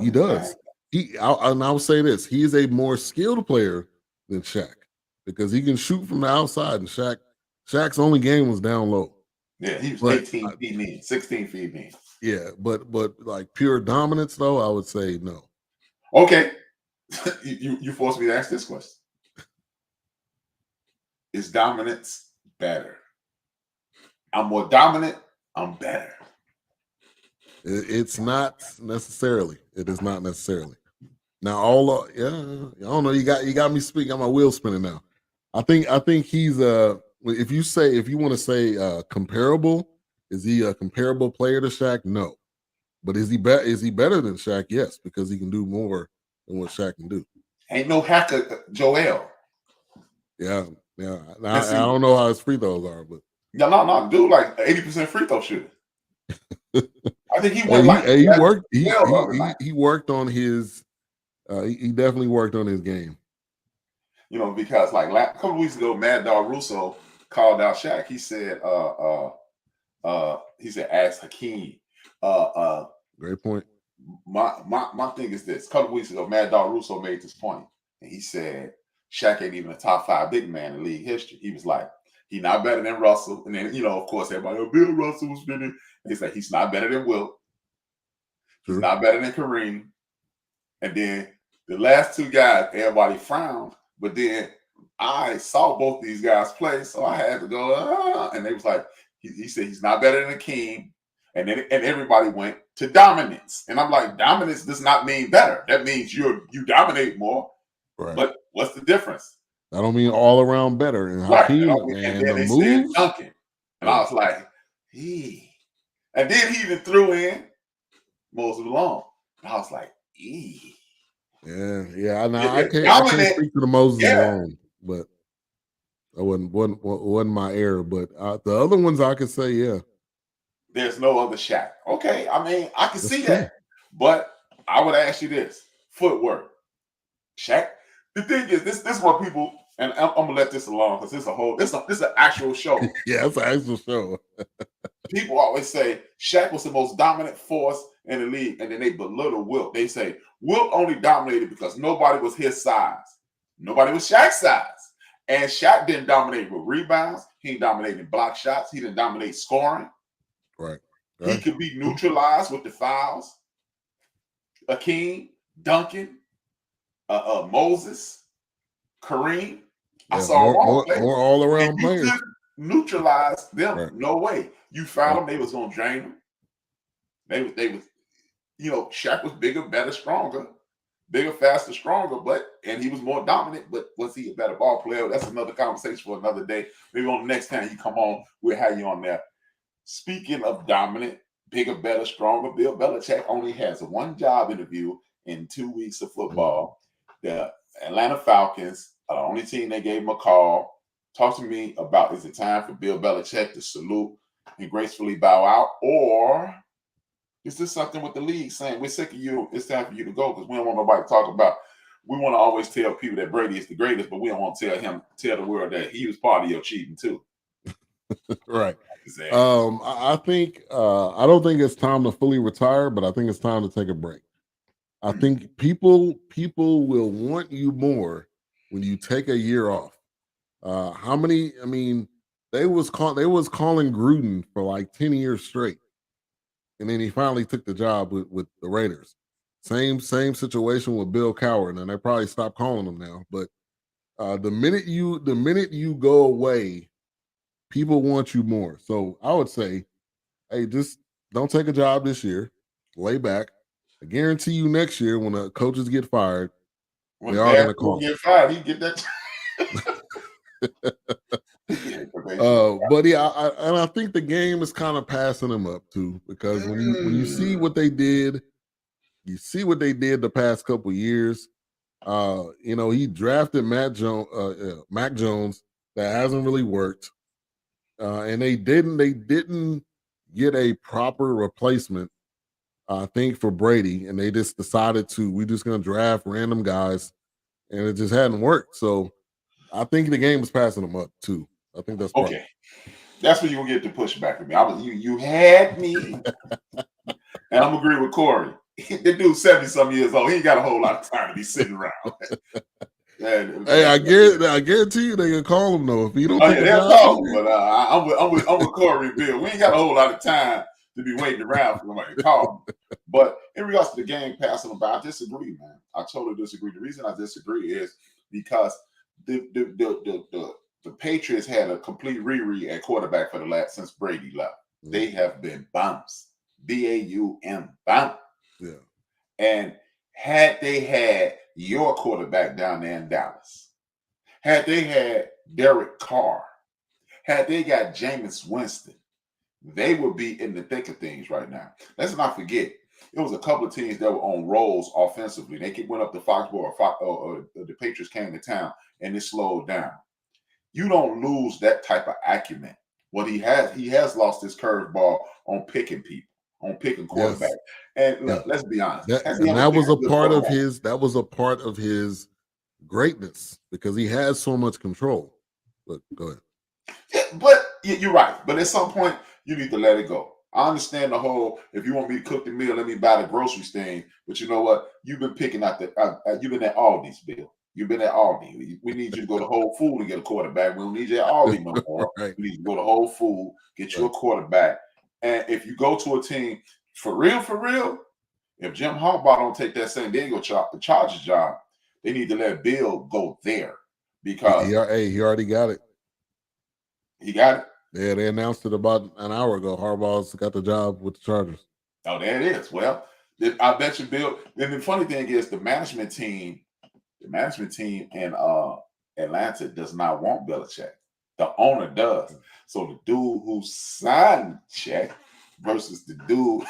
he does. And I will say this: he is a more skilled player than Shaq, because he can shoot from the outside, and Shaq's only game was down low. Yeah, he was 18 feet in, 16 feet in. Yeah, but like pure dominance, though, I would say no. Okay. You forced me to ask this question. Is dominance better? I'm more dominant. I'm better. It's not necessarily. It is not necessarily. Now, I don't know. You got me speaking. Got my wheels spinning now. I think he's if you want to say comparable, is he a comparable player to Shaq? No. But is he better than Shaq? Yes, because he can do more than what Shaq can do. Ain't no hacker, Joel. Yeah. I don't know how his free throws are, but no, dude, like 80% free throw shooter. I think he went he worked on his. He definitely worked on his game. Because like a couple weeks ago, Mad Dog Russo called out Shaq. He said, ask Hakeem. Great point. My thing is this: a couple weeks ago, Mad Dog Russo made this point, and he said Shaq ain't even a top 5 big man in league history. He was like, he's not better than Russell, and then of course everybody, Bill Russell was winning. He's like, he's not better than Wilt. He's not better than Kareem. And then the last 2 guys, everybody frowned, but then I saw both these guys play, so I had to go. And they was like, he said he's not better than Akeem. And everybody went to dominance. And I'm like, dominance does not mean better. That means you dominate more. Right. But what's the difference? I don't mean all around better. And Hakeem, and then they said Duncan. And I was like, And then he even threw in Moses Malone. And I was like, Yeah. I can't Dominant. speak to the Moses Yeah. Malone, but that wasn't my error. But the other ones I could say, yeah. There's no other Shaq. Okay, I mean, I can That's see true. that. But I would ask you this: footwork. Shaq. The thing is, this is what people, and I'm gonna let this alone because this is an actual show. Yeah, it's an actual show. People always say Shaq was the most dominant force in the league, and then they belittle Wilt. They say Wilt only dominated because nobody was his size. Nobody was Shaq's size. And Shaq didn't dominate with rebounds. He didn't dominate in block shots. He didn't dominate scoring. Right. He could be neutralized with the fouls. Akeem, Duncan, Moses, Kareem. I saw more all around players. Neutralize them. Right. No way. You found them, they was gonna drain them. They was, Shaq was bigger, better, stronger, bigger, faster, stronger, and he was more dominant. But was he a better ball player? That's another conversation for another day. Maybe on the next time you come on, we'll have you on there. Speaking of dominant, bigger, better, stronger, Bill Belichick only has one job interview in 2 weeks of football. The Atlanta Falcons are the only team they gave him a call. Talk to me about, is it time for Bill Belichick to salute and gracefully bow out? Or is this something with the league saying, we're sick of you, it's time for you to go, because we don't want nobody to talk about, we want to always tell people that Brady is the greatest, but we don't want to tell the world that he was part of your cheating too. Right. Exactly. I think I don't think it's time to fully retire, but I think it's time to take a break. I think people will want you more when you take a year off. How many? I mean, they was calling Gruden for like 10 years straight, and then he finally took the job with the Raiders. Same situation with Bill Cowher, and they probably stopped calling him now. But the minute you go away, people want you more. So I would say, hey, just don't take a job this year. Lay back. I guarantee you next year when the coaches get fired, when they are going to call get fired, he get that. But yeah, I think the game is kind of passing them up too, because when you see what they did, the past couple years. He drafted Mac Jones. That hasn't really worked, and they didn't get a proper replacement. I think for Brady, and they just decided we're just going to draft random guys, and it just hadn't worked. So I think the game is passing them up too. I think that's okay. That's when you will get the pushback with me. You had me, and I'm agree with Corey. The dude's 70-some years old. He ain't got a whole lot of time to be sitting around. Hey, I guarantee you they can call him though if he don't. They'll call him, but I'm with Corey and Bill. We ain't got a whole lot of time to be waiting around for somebody to call him. But in regards to the game passing him by, I disagree, man. I totally disagree. The reason I disagree is because the Patriots had a complete reread at quarterback for the last since Brady left. Mm-hmm. They have been bounced. BAUM, bounce. Yeah. And had they had your quarterback down there in Dallas, had they had Derek Carr, had they got Jameis Winston, they would be in the thick of things right now. Let's not forget, it was a couple of teams that were on rolls offensively. They went up to Foxborough, or the Patriots came to town, and it slowed down. You don't lose that type of acumen. What he has lost his curveball on picking people, on picking quarterbacks. Yes. And look, let's be honest. That was a part of his greatness, because he has so much control. But go ahead. Yeah, but you're right. But at some point, you need to let it go. I understand the whole, if you want me to cook the meal, let me buy the groceries thing. But you know what? You've been picking out you've been at Aldi's, Bill. You've been at Aldi. We need you to go to Whole Food and get a quarterback. We don't need you at Aldi no more. Right. We need you to go to Whole Food, get you a quarterback. And if you go to a team, for real, if Jim Harbaugh don't take that San Diego Chargers job, they need to let Bill go there, because he already got it. He got it? Yeah, they announced it about an hour ago. Harbaugh's got the job with the Chargers. Oh, there it is. Well, I bet you Bill. And the funny thing is, the management team in Atlanta does not want Belichick. The owner does. So the dude who signed the check versus the dudes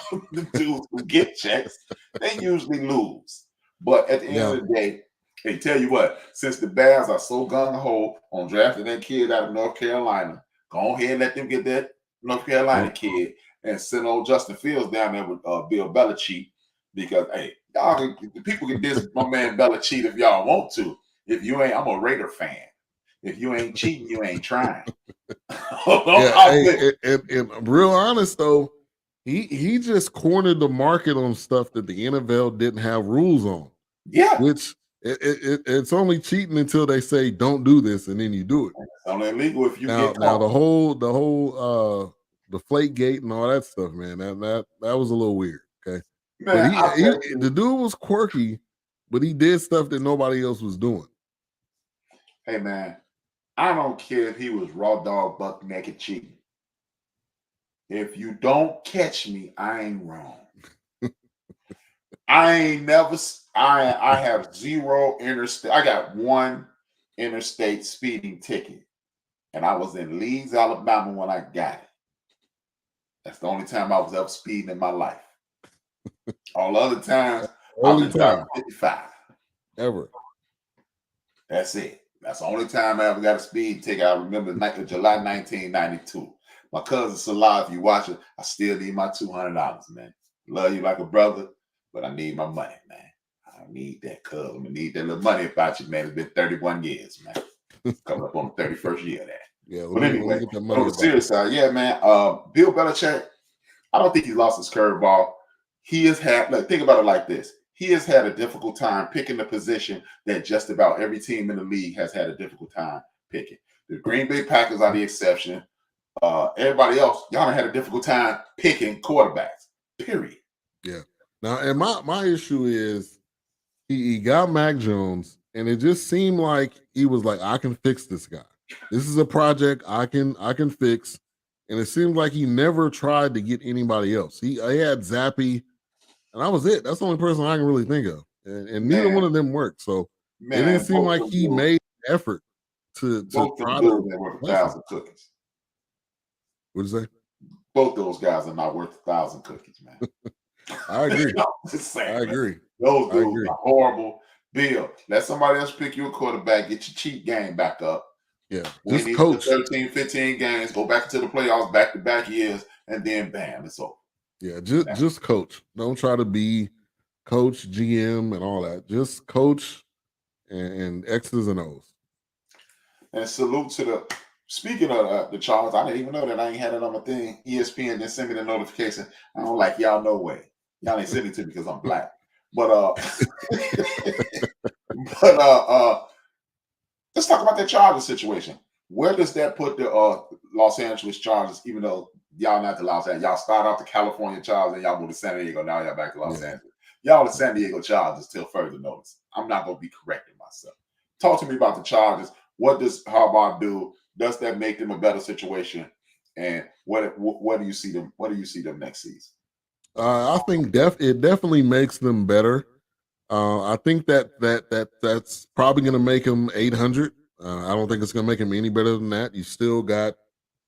who get checks, they usually lose. But at the end of the day, hey, tell you what, since the Bears are so gung-ho on drafting that kid out of North Carolina, go ahead and let them get that North Carolina kid and send old Justin Fields down there with Bill Belichick, because, hey, people can diss my man Belichick if y'all want to. If you ain't, I'm a Raider fan. If you ain't cheating, you ain't trying. And real honest though, he just cornered the market on stuff that the NFL didn't have rules on. Yeah, which it's only cheating until they say don't do this, and then you do it. It's only illegal if you now, get caught. Now the whole deflate gate and all that stuff, man, that was a little weird. Okay, man, but the dude was quirky, but he did stuff that nobody else was doing. Hey man, I don't care if he was raw dog buck naked cheating. If you don't catch me, I ain't wrong. I have zero interstate. I got one interstate speeding ticket, and I was in Leeds, Alabama when I got it. That's the only time I was ever speeding in my life. All other times, I've been driving 55. Ever. That's it. That's the only time I ever got a speed ticket. I remember July 1992. My cousin Salah, if you watch it, I still need my $200, man. Love you like a brother, but I need my money, man. I need that, cuz. I'm gonna need that little money about you, man. It's been 31 years, man. It's coming up on the 31st year of that. Yeah, but anyway, on the serious side, yeah, man. Bill Belichick, I don't think he lost his curveball. He has had, think about it like this. He has had a difficult time picking the position that just about every team in the league has had a difficult time picking. The Green Bay Packers are the exception. Everybody else, y'all had a difficult time picking quarterbacks, period. Yeah. Now, and my issue is he got Mac Jones, and it just seemed like he was like, I can fix this guy. This is a project I can fix. And it seemed like he never tried to get anybody else. He had Zappy, and that was it. That's the only person I can really think of. And neither one of them worked. So it didn't seem like he made an effort to try to worth 1,000 cookies. What'd you say? Both those guys are not worth 1,000 cookies, man. I agree. Just saying, I agree. Those dudes are horrible. Bill, let somebody else pick you a quarterback, get your cheat game back up. Yeah, just coach 13, 15 games, go back into the playoffs back-to-back years, and then bam, it's over. Yeah, just coach. Don't try to be coach, GM, and all that. Just coach and X's and O's. And salute to speaking of the Chargers, I didn't even know that. I ain't had it on my thing. ESPN didn't send me the notification. I don't like y'all, no way. Y'all ain't sending it to me because I'm black. But let's talk about that Chargers situation. Where does that put the Los Angeles Chargers, even though y'all not the Los Angeles, y'all start off the California Chargers and y'all move to San Diego, now y'all back to Los Angeles. Y'all the San Diego Chargers till further notice. I'm not going to be correcting myself. Talk to me about the Chargers. What does Harbaugh do? Does that make them a better situation? And what do you see them? What do you see them next season? I think it definitely makes them better. I think that's probably going to make them 800. I don't think it's going to make them any better than that. You still got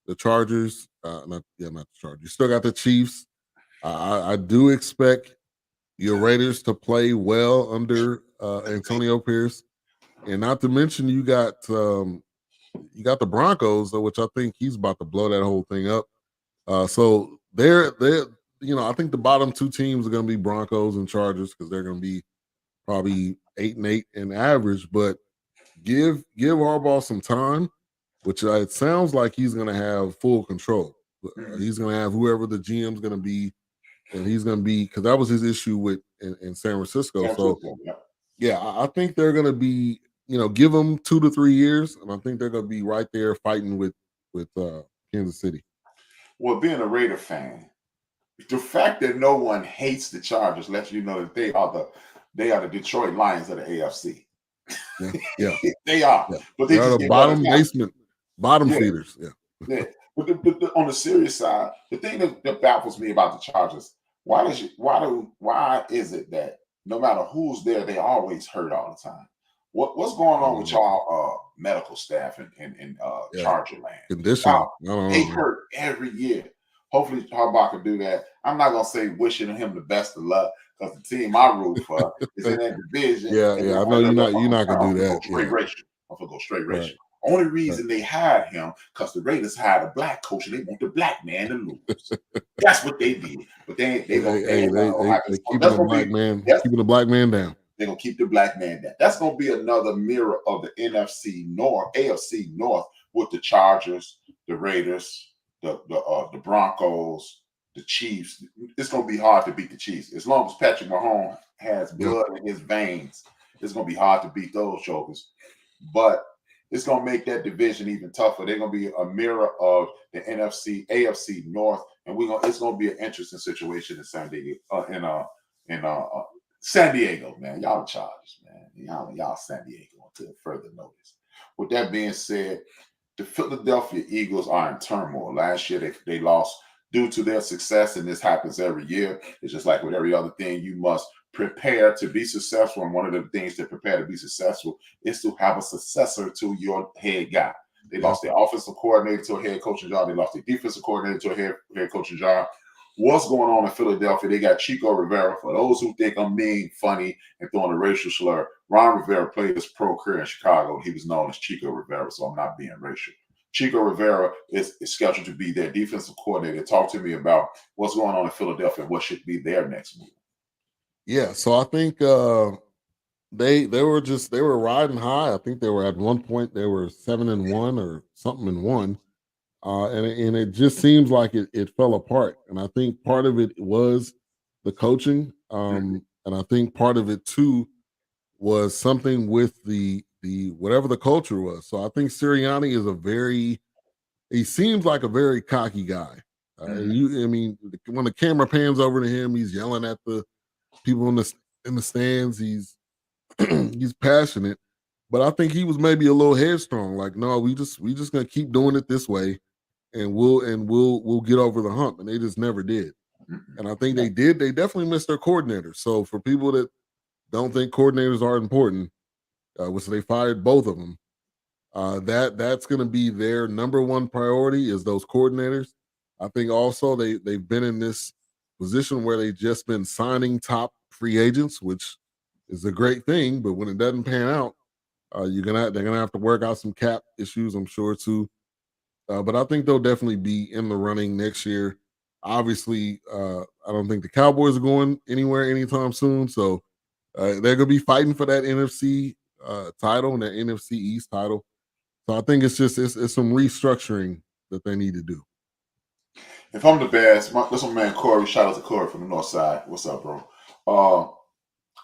the Chargers, not the Chargers. You still got the Chiefs. I do expect your Raiders to play well under Antonio Pierce, and not to mention you got the Broncos, which I think he's about to blow that whole thing up. So they're I think the bottom two teams are going to be Broncos and Chargers because they're going to be probably 8-8 in average. But give Harbaugh some time, which it sounds like he's going to have full control. He's going to have whoever the GM's going to be, and he's going to be, because that was his issue with in San Francisco. I think they're going to be, give them 2 to 3 years, and I think they're going to be right there fighting with Kansas City. Well, being a Raider fan, the fact that no one hates the Chargers lets you know that they are the Detroit Lions of the AFC. Yeah. They are. Yeah. But they are the bottom basement, bottom feeders. Yeah. But on the serious side, the thing that baffles me about the Chargers, why is it that no matter who's there, they always hurt all the time? What's going on with y'all medical staff in Charger land? Conditioning. They hurt every year. Hopefully Harbaugh can do that. I'm not gonna say wishing him the best of luck because the team I root for is in that division. Yeah. I know you're not gonna do that. Straight racial. I'm gonna go straight racial. Only reason they hired him because the Raiders hired a black coach and they want the black man to lose. That's what they did. But they keeping the black man, keeping the black man down. They're gonna keep the black man down. That's gonna be another mirror of the NFC North, AFC North, with the Chargers, the Raiders, the Broncos, the Chiefs. It's gonna be hard to beat the Chiefs. As long as Patrick Mahomes has blood in his veins, it's gonna be hard to beat those jokers. But it's gonna make that division even tougher. They're gonna be a mirror of the NFC, AFC North, and it's gonna be an interesting situation in San Diego, San Diego, man. Y'all the Chargers, man. Y'all San Diego until further notice. With that being said, the Philadelphia Eagles are in turmoil. Last year they lost due to their success, and this happens every year. It's just like with every other thing, you must prepare to be successful. And one of the things to prepare to be successful is to have a successor to your head guy. They lost their offensive coordinator to a head coaching job. They lost their defensive coordinator to a head coaching job. What's going on in Philadelphia? They got Chico Rivera. For those who think I'm mean, funny, and throwing a racial slur, Ron Rivera played his pro career in Chicago. He was known as Chico Rivera, so I'm not being racial. Chico Rivera is scheduled to be their defensive coordinator. Talk to me about what's going on in Philadelphia and what should be their next move. Yeah, so I think they were riding high. I think they were at one point they were 7-1 or something and 1. And it just seems like it fell apart. And I think part of it was the coaching. And I think part of it too was something with the whatever the culture was. So I think Sirianni is he seems like a very cocky guy. When the camera pans over to him, he's yelling at the people in the stands. He's he's passionate, but I think he was maybe a little headstrong. Like, no, we just gonna keep doing it this way, and we'll get over the hump. And they just never did. And I think they did. They definitely missed their coordinator. So for people that don't think coordinators are important, which they fired both of them, that's going to be their number one priority is those coordinators. I think also they've been in this position where they've just been signing top free agents, which is a great thing. But when it doesn't pan out, they're gonna have to work out some cap issues, I'm sure too. But I think they'll definitely be in the running next year. Obviously, I don't think the Cowboys are going anywhere anytime soon. So they're going to be fighting for that NFC title and that NFC East title. So I think it's some restructuring that they need to do. If I'm the Bears, that's my man Corey. Shout out to Corey from the North Side. What's up, bro?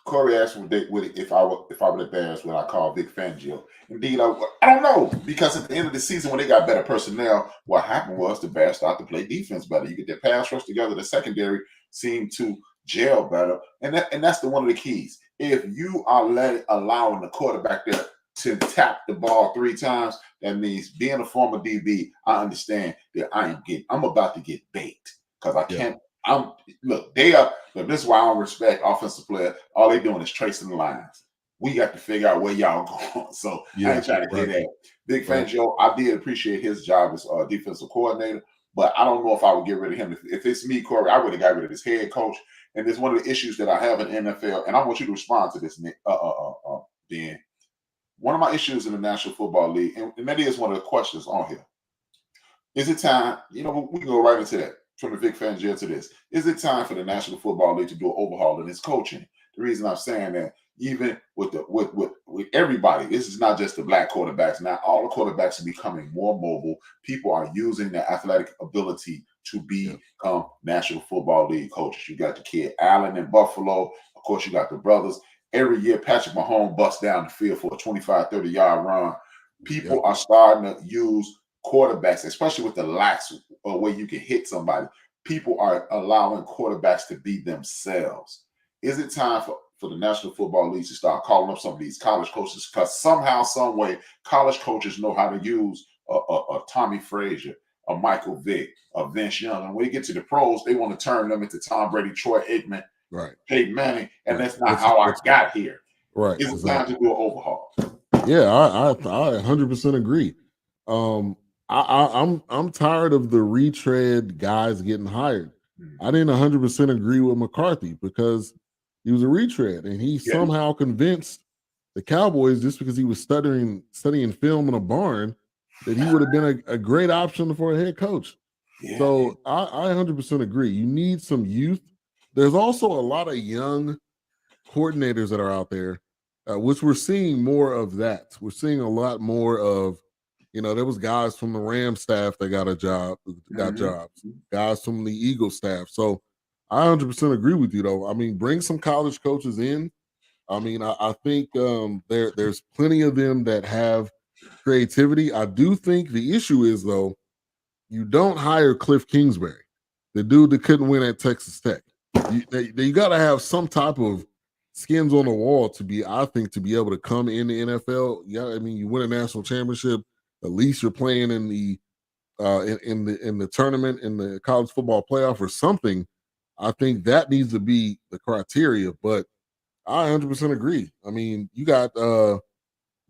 Corey asked me if I were the Bears, would I call Vic Fangio? Indeed, I don't know, because at the end of the season, when they got better personnel, what happened was the Bears started to play defense better. You get their pass rush together, the secondary seemed to gel better, and that's one of the keys. If you are allowing the quarterback there to tap the ball 3 times, that means being a former DB, I understand that I'm about to get baked because I can't. This is why I don't respect offensive players. All they doing is tracing the lines. We got to figure out where y'all going. So I ain't trying to hear that. Big Fangio, I did appreciate his job as defensive coordinator, but I don't know if I would get rid of him. If it's me, Corey, I would have got rid of his head coach. And it's one of the issues that I have in NFL, and I want you to respond to this, Nick, Ben. One of my issues in the National Football League, and that is one of the questions on here. Is it time? We can go right into that. From the Vic Fangio to this, is it time for the National Football League to do an overhaul in its coaching? The reason I'm saying that, even with everybody, this is not just the black quarterbacks. Now all the quarterbacks are becoming more mobile. People are using their athletic ability to become National Football League coaches. You got the kid Allen in Buffalo. Of course, you got the brothers. Every year, Patrick Mahomes busts down the field for a 25, 30-yard run. People are starting to use quarterbacks, especially with the lax where you can hit somebody. People are allowing quarterbacks to be themselves. Is it time for the National Football League to start calling up some of these college coaches? Because somehow, some way, college coaches know how to use a Tommy Frazier, a Michael Vick, a Vince Young. And when you get to the pros, they want to turn them into Tom Brady, Troy Aikman, Peyton Manning, and that's not how I got here. Right. Is it time to do an overhaul? Yeah, I 100% agree. I'm tired of the retread guys getting hired. I didn't 100% agree with McCarthy because He was a retread, and he somehow convinced the Cowboys, just because he was studying film in a barn, that he would have been a great option for a head coach. Yeah, so I 100% agree. You need some youth. There's also a lot of young coordinators that are out there, which we're seeing more of that. We're seeing a lot more of, there was guys from the Ram staff that got jobs, guys from the Eagle staff. So I 100% agree with you, though. I mean, bring some college coaches in. I mean, I think there's plenty of them that have creativity. I do think the issue is, though, you don't hire Cliff Kingsbury, the dude that couldn't win at Texas Tech. You got to have some type of skins on the wall to be able to come in the NFL. Yeah, I mean, you win a national championship, at least you're playing in the in the tournament, in the college football playoff or something. I think that needs to be the criteria. But I 100% agree. I mean, you got the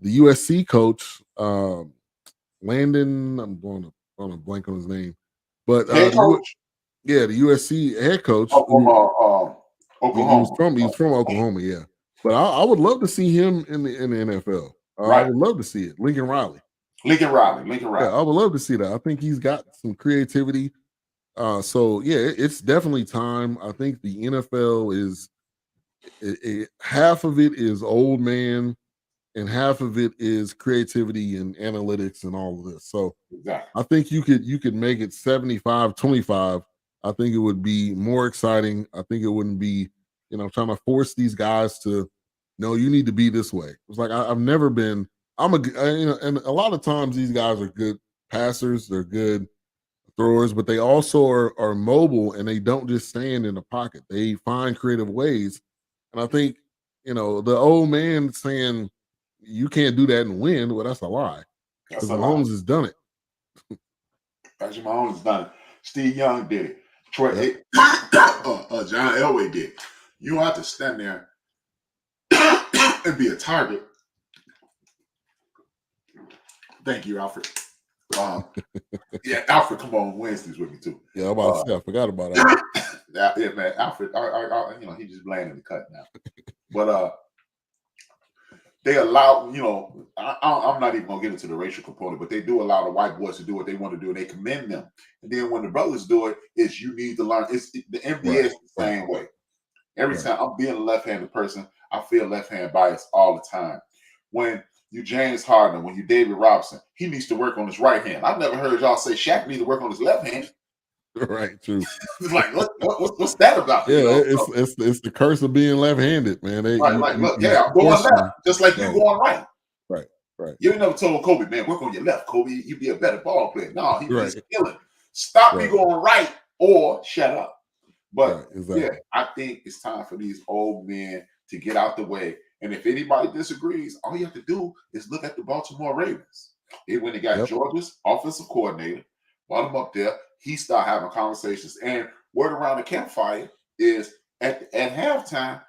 USC coach, Landon. I'm going to blank on his name, but head coach. The USC head coach from Oklahoma. He's from Oklahoma, yeah. But I would love to see him in the NFL. I would love to see it. Lincoln Riley. Yeah, I would love to see that. I think he's got some creativity. So yeah, it's definitely time. I think the NFL is half of it is old man, and half of it is creativity and analytics and all of this. So I think you could make it 75-25. I think it would be more exciting. I think it wouldn't be, trying to force these guys to, no, you need to be this way. It's like I've never been. And a lot of times these guys are good passers. They're good throwers, but they also are mobile, and they don't just stand in the pocket. They find creative ways. And I think, the old man saying you can't do that and win, well, that's a lie. Because Mahomes has done it. Patrick Mahomes has done it. Steve Young did it. John Elway did. You don't have to stand there and be a target. Thank you, Alfred. Alfred come on Wednesdays with me too. Yeah, I'm about to say, I forgot about that. Yeah, man, Alfred. He just blanding the cut now. But they allow, I'm not even gonna get into the racial component, but they do allow the white boys to do what they want to do, and they commend them. And then when the brothers do it, is you need to learn. The NBA is the same way. Every time I'm being a left-handed person, I feel left-hand bias all the time. When you James Harden, when you David Robinson, he needs to work on his right hand. I've never heard y'all say Shaq needs to work on his left hand. Right, true. It's like, what's that about? Yeah, it's the curse of being left-handed, man. I'm going left, just like you going right. Right. You ain't never told Kobe, man, work on your left, Kobe. You be a better ball player. No, he was killing. Stop me going right or shut up. But I think it's time for these old men to get out the way. And if anybody disagrees, all you have to do is look at the Baltimore Ravens. When they got Georgia's offensive coordinator, brought him up there, he started having conversations. And word around the campfire is at halftime,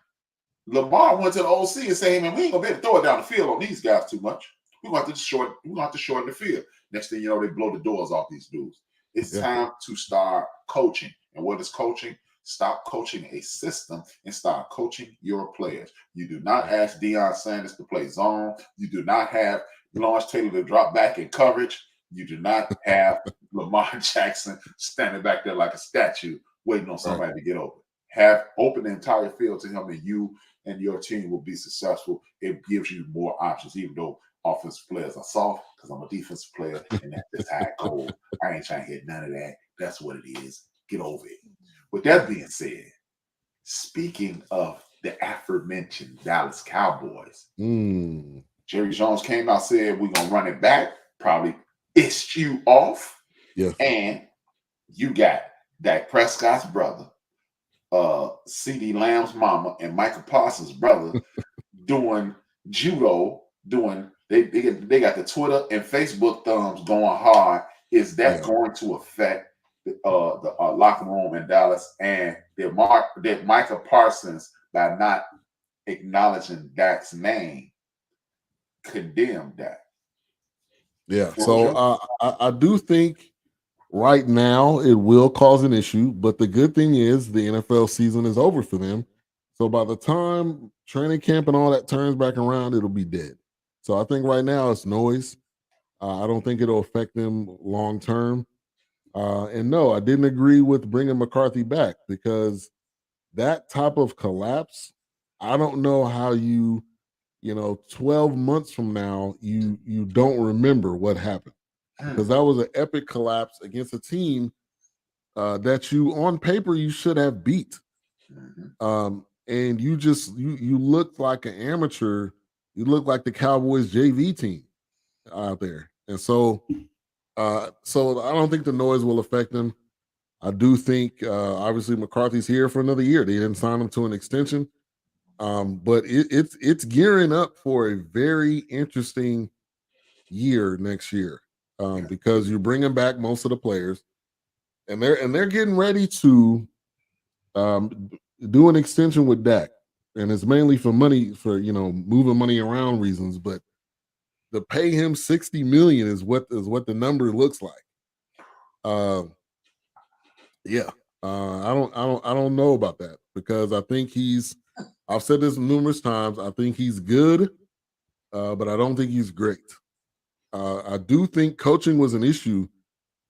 Lamar went to the OC and said, "Hey man, we ain't gonna be able to throw it down the field on these guys too much. We're gonna have to shorten the field." Next thing you know, they blow the doors off these dudes. It's time to start coaching. And what is coaching? Stop coaching a system and start coaching your players. You do not ask Deion Sanders to play zone. You do not have Lawrence Taylor to drop back in coverage. You do not have Lamar Jackson standing back there like a statue waiting on somebody to get open. Have open the entire field to him, and you and your team will be successful. It gives you more options, even though offensive players are soft, because I'm a defensive player, and that's just how it goes. I ain't trying to hit none of that. That's what it is. Get over it. With that being said, speaking of the aforementioned Dallas Cowboys, Jerry Jones came out and said, we're going to run it back, probably issue off. Yes. And you got Dak Prescott's brother, CeeDee Lamb's mama, and Michael Parsons' brother doing judo, they got the Twitter and Facebook thumbs going hard. Is that going to affect the locker room in Dallas? And did Michael Parsons, by not acknowledging Dak's name, condemn Dak? Yeah. So I do think right now it will cause an issue, but the good thing is the NFL season is over for them. So by the time training camp and all that turns back around, it'll be dead. So I think right now it's noise. I don't think it'll affect them long term. And no, I didn't agree with bringing McCarthy back because that type of collapse, I don't know how 12 months from now, you don't remember what happened because that was an epic collapse against a team that you on paper you should have beat. And you looked like an amateur. You look like the Cowboys JV team out there. And so I don't think the noise will affect them. I do think obviously McCarthy's here for another year. They didn't sign him to an extension. But it's gearing up for a very interesting year next year because you're bringing back most of the players, and they're getting ready to do an extension with Dak, and it's mainly for money for moving money around reasons. But to pay him $60 million is what the number looks like. I don't know about that because I think I've said this numerous times. I think he's good, but I don't think he's great. I do think coaching was an issue,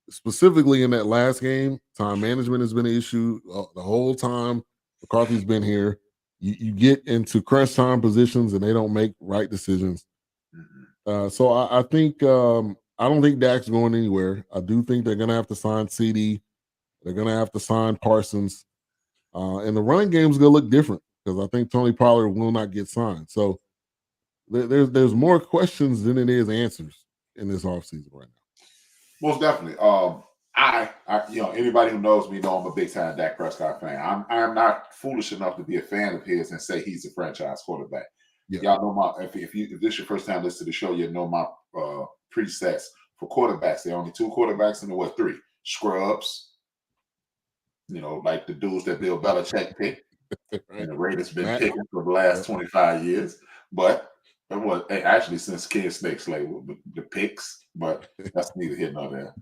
specifically in that last game. Time management has been an issue the whole time McCarthy's been here. You get into crunch time positions and they don't make right decisions. So I think I don't think Dak's going anywhere. I do think they're going to have to sign CD. They're going to have to sign Parsons. And the running game is going to look different because I think Tony Pollard will not get signed. So there's more questions than it is answers in this offseason right now. Most definitely. I anybody who knows me know I'm a big time Dak Prescott fan. I'm not foolish enough to be a fan of his and say he's a franchise quarterback. Yeah. Y'all know if this is your first time listening to the show, you know my presets for quarterbacks. There are only two quarterbacks and there were three scrubs. Like the dudes that Bill Belichick picked, and the Raiders been picking for the last 25 years. But it was actually since Ken Snakes like the picks, but that's neither here nor there.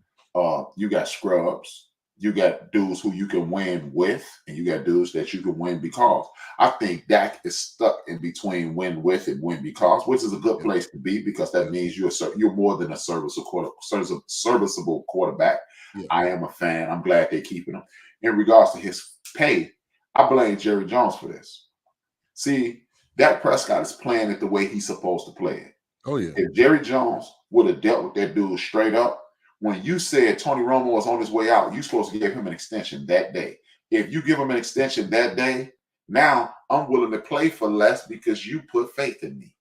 You got scrubs, you got dudes who you can win with, and you got dudes that you can win because. I think Dak is stuck in between win with and win because, which is a good place to be because that means you're more than a serviceable quarterback. Yeah. I am a fan. I'm glad they're keeping him. In regards to his pay, I blame Jerry Jones for this. See, Dak Prescott is playing it the way he's supposed to play it. Oh, yeah. If Jerry Jones would have dealt with that dude straight up, when you said Tony Romo was on his way out, you're supposed to give him an extension that day. If you give him an extension that day, now I'm willing to play for less because you put faith in me.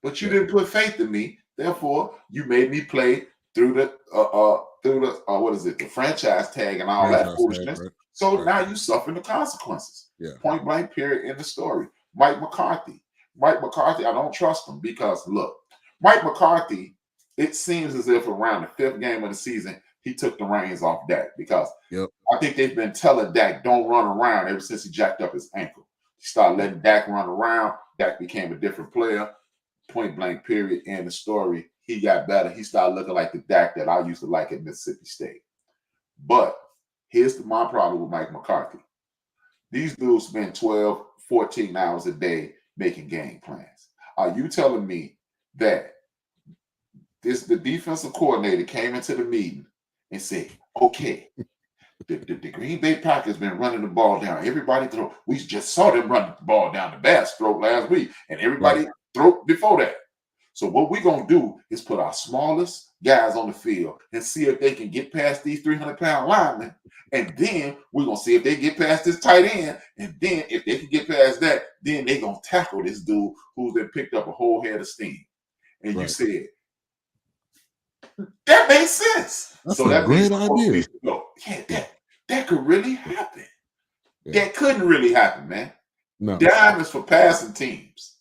But you didn't put faith in me. Therefore, you made me play through the the franchise tag and all that foolishness. Right. So now you suffer the consequences. Yeah. Point blank, period, in the story. Mike McCarthy, I don't trust him because look, Mike McCarthy, it seems as if around the fifth game of the season, he took the reins off Dak because I think they've been telling Dak don't run around ever since he jacked up his ankle. He started letting Dak run around. Dak became a different player. Point blank, period, in the story. He got better. He started looking like the Dak that I used to like at Mississippi State. But here's my problem with Mike McCarthy. These dudes spend 12, 14 hours a day making game plans. Are you telling me that the defensive coordinator came into the meeting and said, okay, the Green Bay Packers been running the ball down. Everybody throw. We just saw them run the ball down the Bears' throat last week, and everybody throat before that. So what we're going to do is put our smallest guys on the field and see if they can get past these 300-pound linemen. And then we're going to see if they get past this tight end. And then if they can get past that, then they're going to tackle this dude who's been picked up a whole head of steam. And you said, that makes sense. That's a great idea. Yeah, that could really happen. Yeah. That couldn't really happen, man. No. Dime is for passing teams.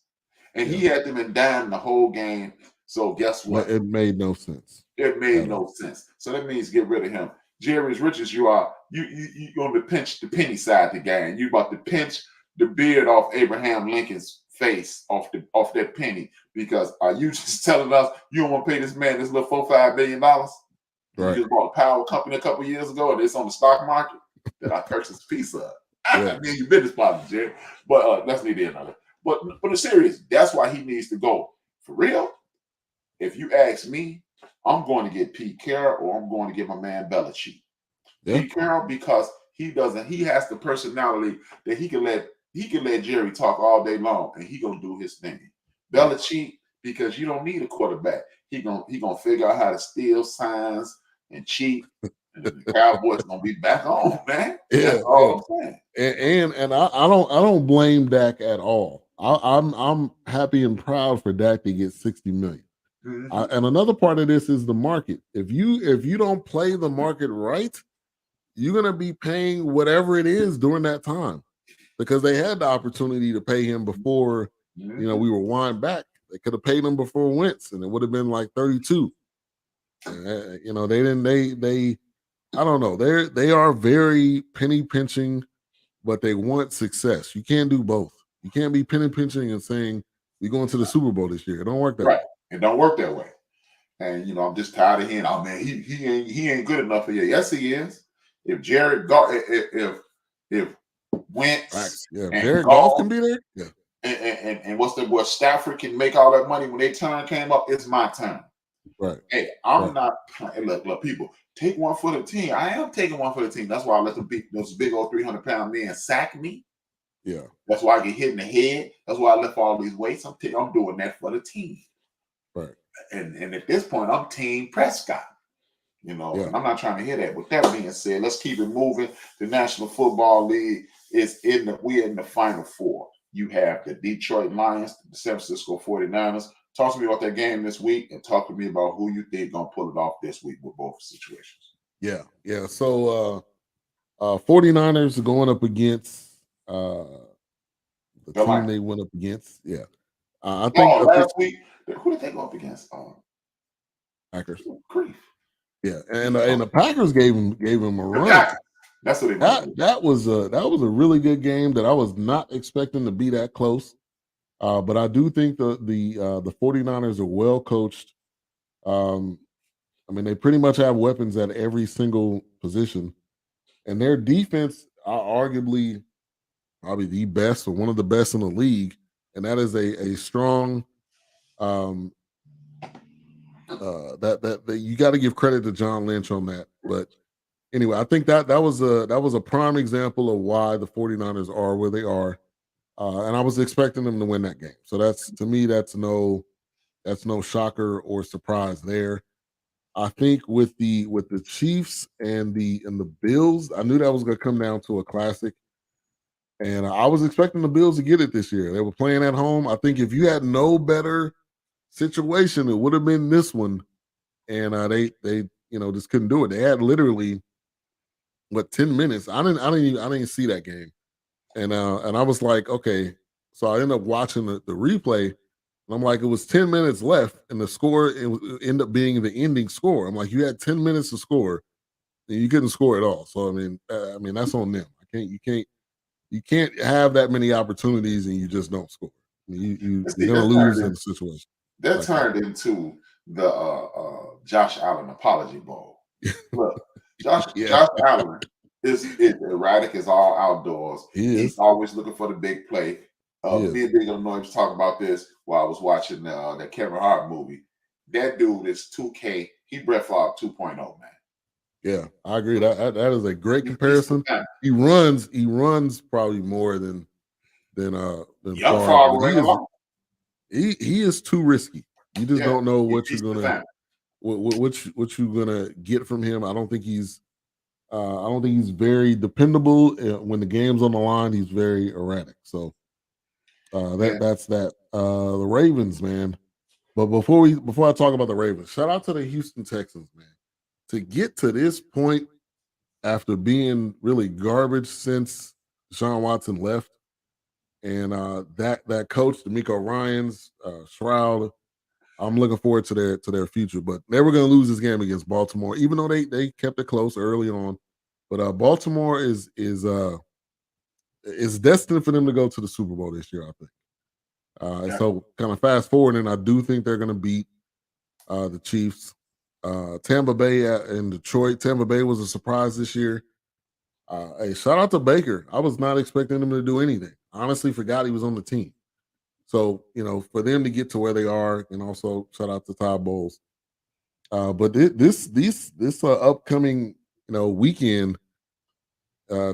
And he had them in dime the whole game. So guess what? Well, it made no sense. It made no sense. So that means get rid of him. Jerry, as rich as you are, you on the penny side of the game. You about to pinch the beard off Abraham Lincoln's face off that penny because are you just telling us you don't want to pay this man this little $4-5 billion? Right. You just bought a power company a couple years ago and it's on the stock market that I purchased a piece of. I mean, your business partner, Jerry. But that's neither here nor there. But in serious, that's why he needs to go. For real, if you ask me, I'm going to get Pete Carroll or I'm going to get my man Belichick. Yeah. Pete Carroll, because he has the personality that he can let Jerry talk all day long and he gonna do his thing. Belichick, because you don't need a quarterback. He gonna figure out how to steal signs and cheat. And the Cowboys gonna be back on, man. Yeah, That's all I'm saying. And I don't blame Dak at all. I'm happy and proud for Dak to get 60 million. Mm-hmm. And another part of this is the market. If you don't play the market right, you're gonna be paying whatever it is during that time, because they had the opportunity to pay him before we were wind back. They could have paid him before Wentz, and it would have been like 32. They didn't. They I don't know. They are very penny pinching, but they want success. You can't do both. You can't be penny pinching and saying we're going to the Super Bowl this year. It don't work that way. It don't work that way. And I'm just tired of hearing, oh man, he ain't good enough for you. Yes, he is. If Jared Goff, if Wentz, Jared Goff can be there, and what Stafford can make all that money when their turn came up, it's my turn. Right. Hey, I'm not. Hey, look, people, take one for the team. I am taking one for the team. That's why I let those big old 300-pound men sack me. Yeah. That's why I get hit in the head. That's why I lift all these weights. I'm doing that for the team. Right. And at this point, I'm Team Prescott. And I'm not trying to hear that. With that being said, let's keep it moving. The National Football League we're in the Final Four. You have the Detroit Lions, the San Francisco 49ers. Talk to me about that game this week, and talk to me about who you think gonna pull it off this week with both situations. Yeah. So 49ers are going up against the team they went up against. Yeah. I think last week, who did they go up against? Packers. Grief. Yeah, and the Packers gave him a run. That's what that was a really good game that I was not expecting to be that close. But I do think the 49ers are well coached. They pretty much have weapons at every single position, and their defense are arguably probably the best or one of the best in the league, and that is a strong. That you got to give credit to John Lynch on that. But anyway, I think that was a prime example of why the 49ers are where they are. And I was expecting them to win that game. So that's no shocker or surprise there. I think with the Chiefs and the Bills, I knew that was going to come down to a classic. And I was expecting the Bills to get it this year. They were playing at home. I think if you had no better situation, it would have been this one. And they just couldn't do it. They had literally 10 minutes. I didn't see that game. And I was like, okay. So I ended up watching the replay, and I'm like, it was 10 minutes left, and the score ended up being the ending score. I'm like, you had 10 minutes to score, and you couldn't score at all. So I mean that's on them. You can't have that many opportunities and you just don't score. You're gonna lose in the situation. That turned into the Josh Allen apology bowl. Look, Josh Allen is erratic as all outdoors. He's always looking for the big play. Me and Big Illinois was talking about this while I was watching that Kevin Hart movie. That dude is 2K. He Brett Favre 2.0, man. Yeah, I agree. That is a great comparison. He runs probably more than Favre. He is too risky. You just don't know what you're gonna what you're gonna get from him. I don't think he's very dependable when the game's on the line. He's very erratic. So that's that. The Ravens, man. But before I talk about the Ravens, shout out to the Houston Texans, man. To get to this point after being really garbage since Deshaun Watson left, and that coach, D'Amico Ryans, Shroud, I'm looking forward to their future. But they were going to lose this game against Baltimore, even though they kept it close early on. But Baltimore is destined for them to go to the Super Bowl this year, I think. So kind of fast forward, and I do think they're going to beat the Chiefs. Tampa Bay and Detroit. Tampa Bay was a surprise this year. Hey, shout out to Baker. I was not expecting him to do anything. Honestly, forgot he was on the team. So, for them to get to where they are, and also shout out to Todd Bowles. But this upcoming weekend,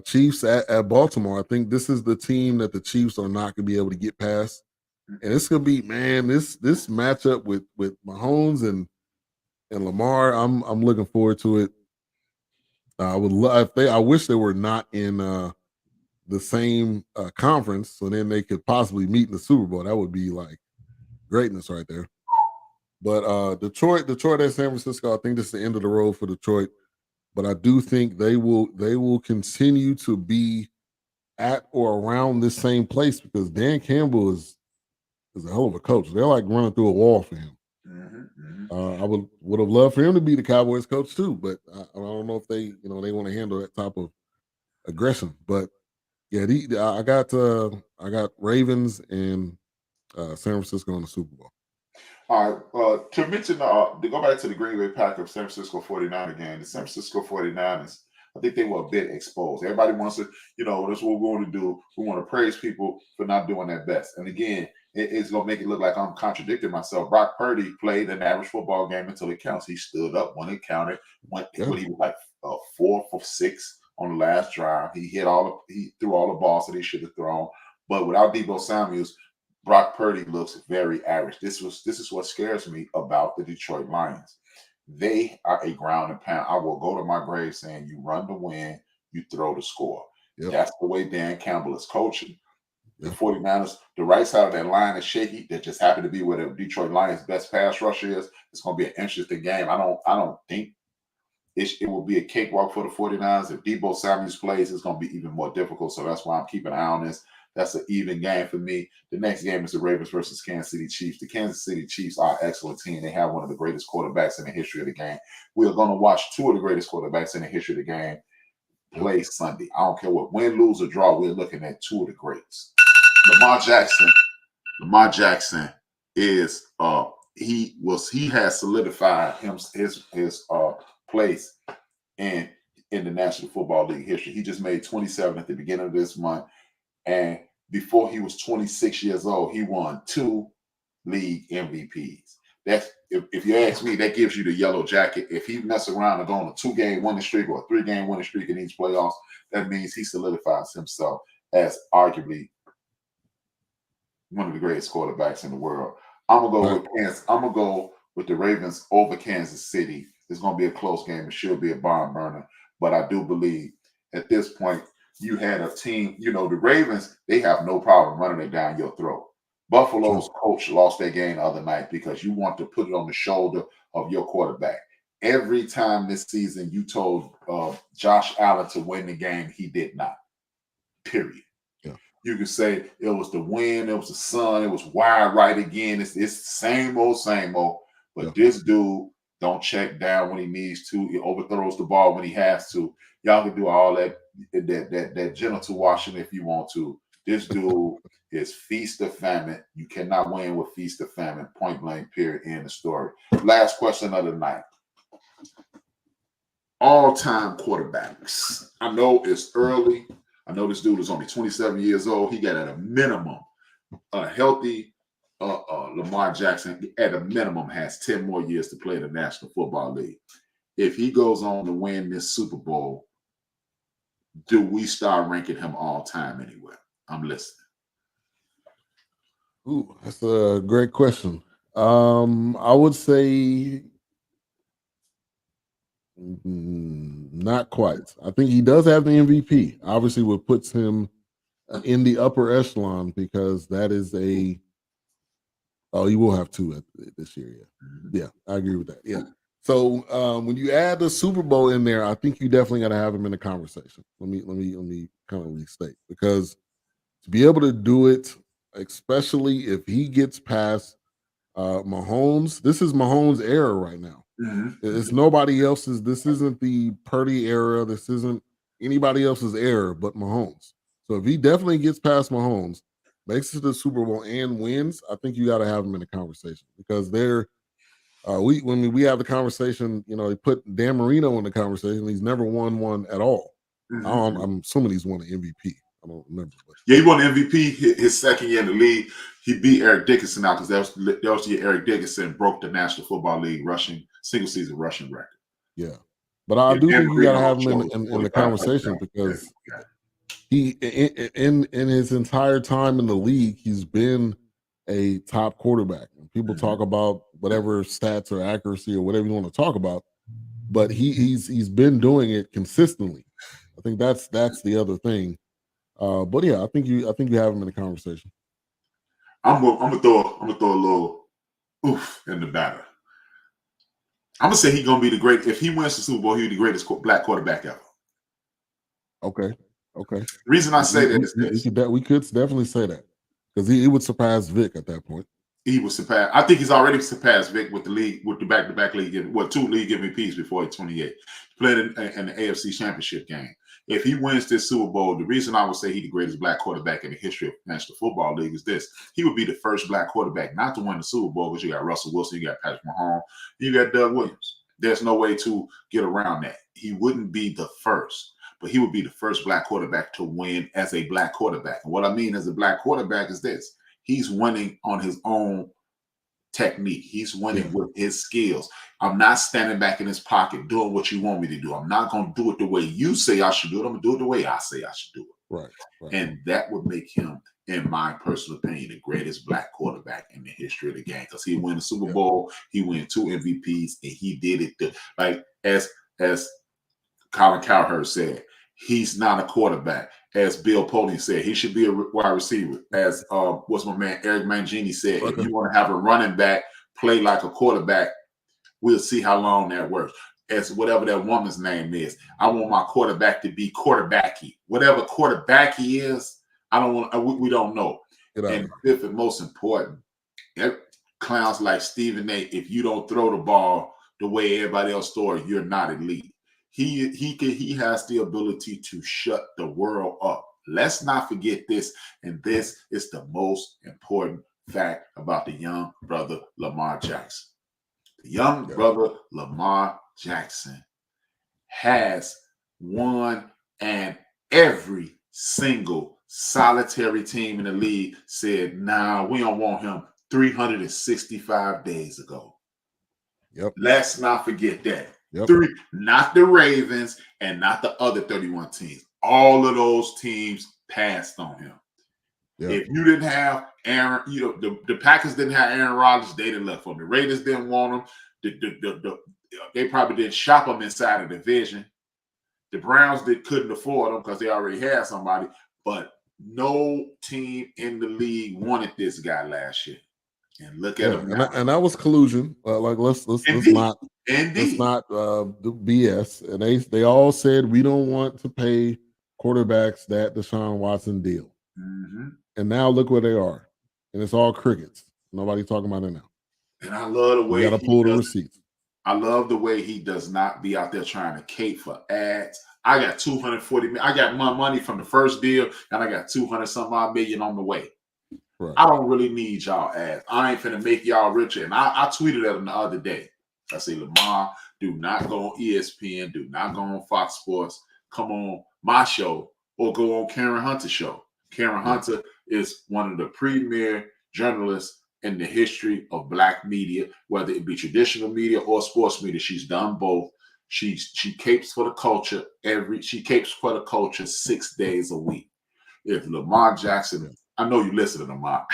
Chiefs at Baltimore. I think this is the team that the Chiefs are not going to be able to get past, and it's going to be this matchup with Mahomes and Lamar. I'm looking forward to it. I would love I wish they were not in the same conference, so then they could possibly meet in the Super Bowl. That would be like greatness right there. But Detroit at San Francisco, I think this is the end of the road for Detroit. But I do think they will continue to be at or around this same place because Dan Campbell is a hell of a coach. They're like running through a wall for him. I would have loved for him to be the Cowboys coach too, but I don't know if they want to handle that type of aggression. But yeah, I got Ravens and San Francisco in the Super Bowl. All right. To mention, to go back to the Green Bay Packers, San Francisco 49er game, the San Francisco 49ers, I think they were a bit exposed. Everybody wants to, that's what we want to do. We want to praise people for not doing their best. And again, it's going to make it look like I'm contradicting myself. Brock Purdy played an average football game until it counts. He stood up when it counted. When he was like 4 for 6 on the last drive. He threw all the balls that he should have thrown. But without Deebo Samuels, Brock Purdy looks very average. This is what scares me about the Detroit Lions. They are a ground and pound. I will go to my grave saying you run to win, you throw to score. Yep. That's the way Dan Campbell is coaching. The 49ers, the right side of that line is shaky. That just happened to be where the Detroit Lions' best pass rusher is. It's going to be an interesting game. I don't think it will be a cakewalk for the 49ers. If Deebo Samuels plays, it's going to be even more difficult. So that's why I'm keeping an eye on this. That's an even game for me. The next game is the Ravens versus Kansas City Chiefs. The Kansas City Chiefs are an excellent team. They have one of the greatest quarterbacks in the history of the game. We are going to watch 2 of the greatest quarterbacks in the history of the game play Sunday. I don't care what win, lose, or draw. We're looking at 2 of the greats. Lamar Jackson is he has solidified his place in the National Football League history. He just made 27 at the beginning of this month. And before he was 26 years old, he won 2 league MVPs. That's if you ask me, that gives you the yellow jacket. If he mess around and go on a 2-game winning streak or a 3-game winning streak in these playoffs, that means he solidifies himself as arguably one of the greatest quarterbacks in the world. I'm gonna go with the Ravens over Kansas City. It's gonna be a close game. It should be a barn burner, but I do believe at this point you had a team. The Ravens, they have no problem running it down your throat. Buffalo's coach lost their game the other night because you want to put it on the shoulder of your quarterback. Every time this season, you told Josh Allen to win the game, he did not. Period. You can say it was the wind, it was the sun, it was wide right again. It's the same old. But this dude don't check down when he needs to. He overthrows the ball when he has to. Y'all can do all that genital washing if you want to. This dude is feast or famine. You cannot win with feast or famine. Point blank, period. End of story. Last question of the night. All-time quarterbacks. I know it's early. I know this dude is only 27 years old. He got at a minimum a healthy Lamar Jackson at a minimum has 10 more years to play in the National Football League. If he goes on to win this Super Bowl, do we start ranking him all time anywhere? I'm listening. Ooh, that's a great question. I would say not quite. I think he does have the MVP. Obviously, what puts him in the upper echelon because that is he will have 2 this year. Yeah, I agree with that. Yeah. So when you add the Super Bowl in there, I think you definitely got to have him in the conversation. Let me kind of restate, because to be able to do it, especially if he gets past Mahomes, this is Mahomes' era right now. It's nobody else's. This isn't the Purdy era. This isn't anybody else's era but Mahomes. So if he definitely gets past Mahomes, makes it to the Super Bowl and wins, I think you got to have him in the conversation, because when we have the conversation, they put Dan Marino in the conversation. He's never won one at all. I'm assuming he's won an MVP. I don't remember. But. Yeah, he won the MVP his second year in the league. He beat Eric Dickinson out because that was the year Eric Dickinson broke the National Football League single season rushing record. Yeah, but I do think you got to have him in the conversation because he in his entire time in the league, he's been a top quarterback. People talk about whatever stats or accuracy or whatever you want to talk about, but he's been doing it consistently. I think that's the other thing. But yeah, I think you have him in the conversation. I'm gonna throw a little oof in the batter. I'm gonna say he's gonna be the great. If he wins the Super Bowl, he'll be the greatest black quarterback ever. Okay. The reason I say that is this: we could definitely say that because he would surpass Vic at that point. He was surpassed. I think he's already surpassed Vic with the back-to-back league, 2 league MVPs before he's 28. He played in the AFC Championship game. If he wins this Super Bowl, the reason I would say he's the greatest black quarterback in the history of the National Football League is this: he would be the first black quarterback not to win the Super Bowl because you got Russell Wilson, you got Patrick Mahomes, you got Doug Williams. There's no way to get around that. He wouldn't be the first, but he would be the first black quarterback to win as a black quarterback. And what I mean as a black quarterback is this: he's winning on his own technique. He's winning with his skills. I'm not standing back in his pocket doing what you want me to do. I'm not going to do it the way you say I should do it. I'm going to do it the way I say I should do it. Right. And that would make him, in my personal opinion, the greatest black quarterback in the history of the game because he won the Super Bowl, he won 2 MVPs, and he did it like as Colin Cowherd said. He's not a quarterback. As Bill Polian said, he should be a wide receiver. As what's my man Eric Mangini said, if you want to have a running back play like a quarterback, we'll see how long that works. As whatever that woman's name is, I want my quarterback to be quarterbacky. Whatever quarterbacky is, I don't want. We don't know. And fifth and most important, clowns like Stephen A. If you don't throw the ball the way everybody else throws, you're not elite. He has the ability to shut the world up. Let's not forget this, and this is the most important fact about the young brother Lamar Jackson. The young brother Lamar Jackson has won, and every single solitary team in the league said, "Nah, we don't want him." 365 days ago. Let's not forget that. Not the Ravens and not the other 31 teams. All of those teams passed on him. If you didn't have Aaron, the Packers didn't have Aaron Rodgers, they didn't left him. The Raiders didn't want him. They probably didn't shop him inside of the division. The Browns couldn't afford him because they already had somebody. But no team in the league wanted this guy last year. And look at him now. And that was collusion. Let's not do BS. And they all said we don't want to pay quarterbacks that Deshaun Watson deal. And now look where they are, and it's all crickets. Nobody talking about it now. And I love the way you got to pull the receipts. I love the way he does not be out there trying to cape for ads. I got $240 million. I got my money from the first deal, and I got 200-some-odd million on the way. Right. I don't really need y'all ads. I ain't finna make y'all richer. And I tweeted at him the other day. I say, Lamar, do not go on ESPN. Do not go on Fox Sports. Come on my show or go on Karen Hunter's show. Karen Hunter is one of the premier journalists in the history of black media, whether it be traditional media or sports media. She's done both. She capes for the culture she capes for the culture 6 days a week. If Lamar Jackson, I know you listen to Lamar,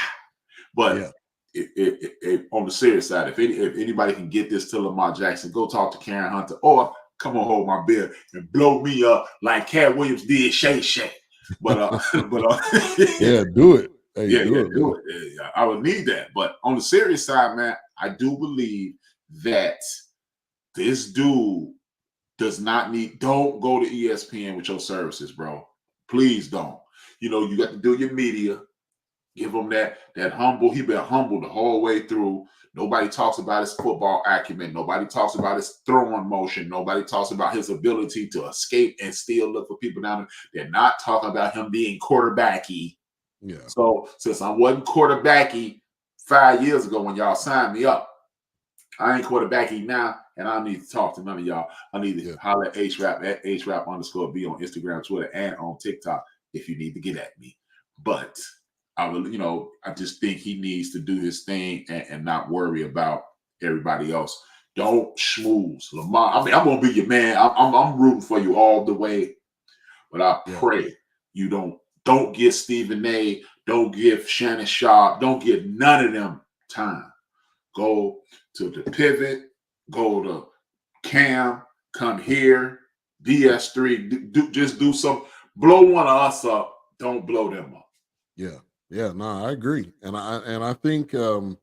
but if on the serious side, if anybody can get this to Lamar Jackson, go talk to Karen Hunter or come on, hold my beer and blow me up like Cat Williams did Shay Shay. But do it. Hey, do it. I would need that. But on the serious side, man, I do believe that this dude does not don't go to ESPN with your services, bro. Please don't. You got to do your media. Give him that humble. He been humble the whole way through. Nobody talks about his football acumen. Nobody talks about his throwing motion. Nobody talks about his ability to escape and still look for people down there. They're not talking about him being quarterbacky. Yeah. So since I wasn't quarterbacky 5 years ago when y'all signed me up, I ain't quarterbacking now, and I don't need to talk to none of y'all. I need to holler at HRap at HRap_B on Instagram, Twitter, and on TikTok if you need to get at me. But I will, I just think he needs to do his thing and not worry about everybody else. Don't schmooze, Lamar. I mean, I'm gonna be your man. I'm rooting for you all the way, but I pray you don't give Stephen A. Don't give Shannon Sharp. Don't give none of them time. Go to the pivot, go to Cam, come here, DS3, just do some, blow one of us up, don't blow them up. Yeah, no, I agree, and I think and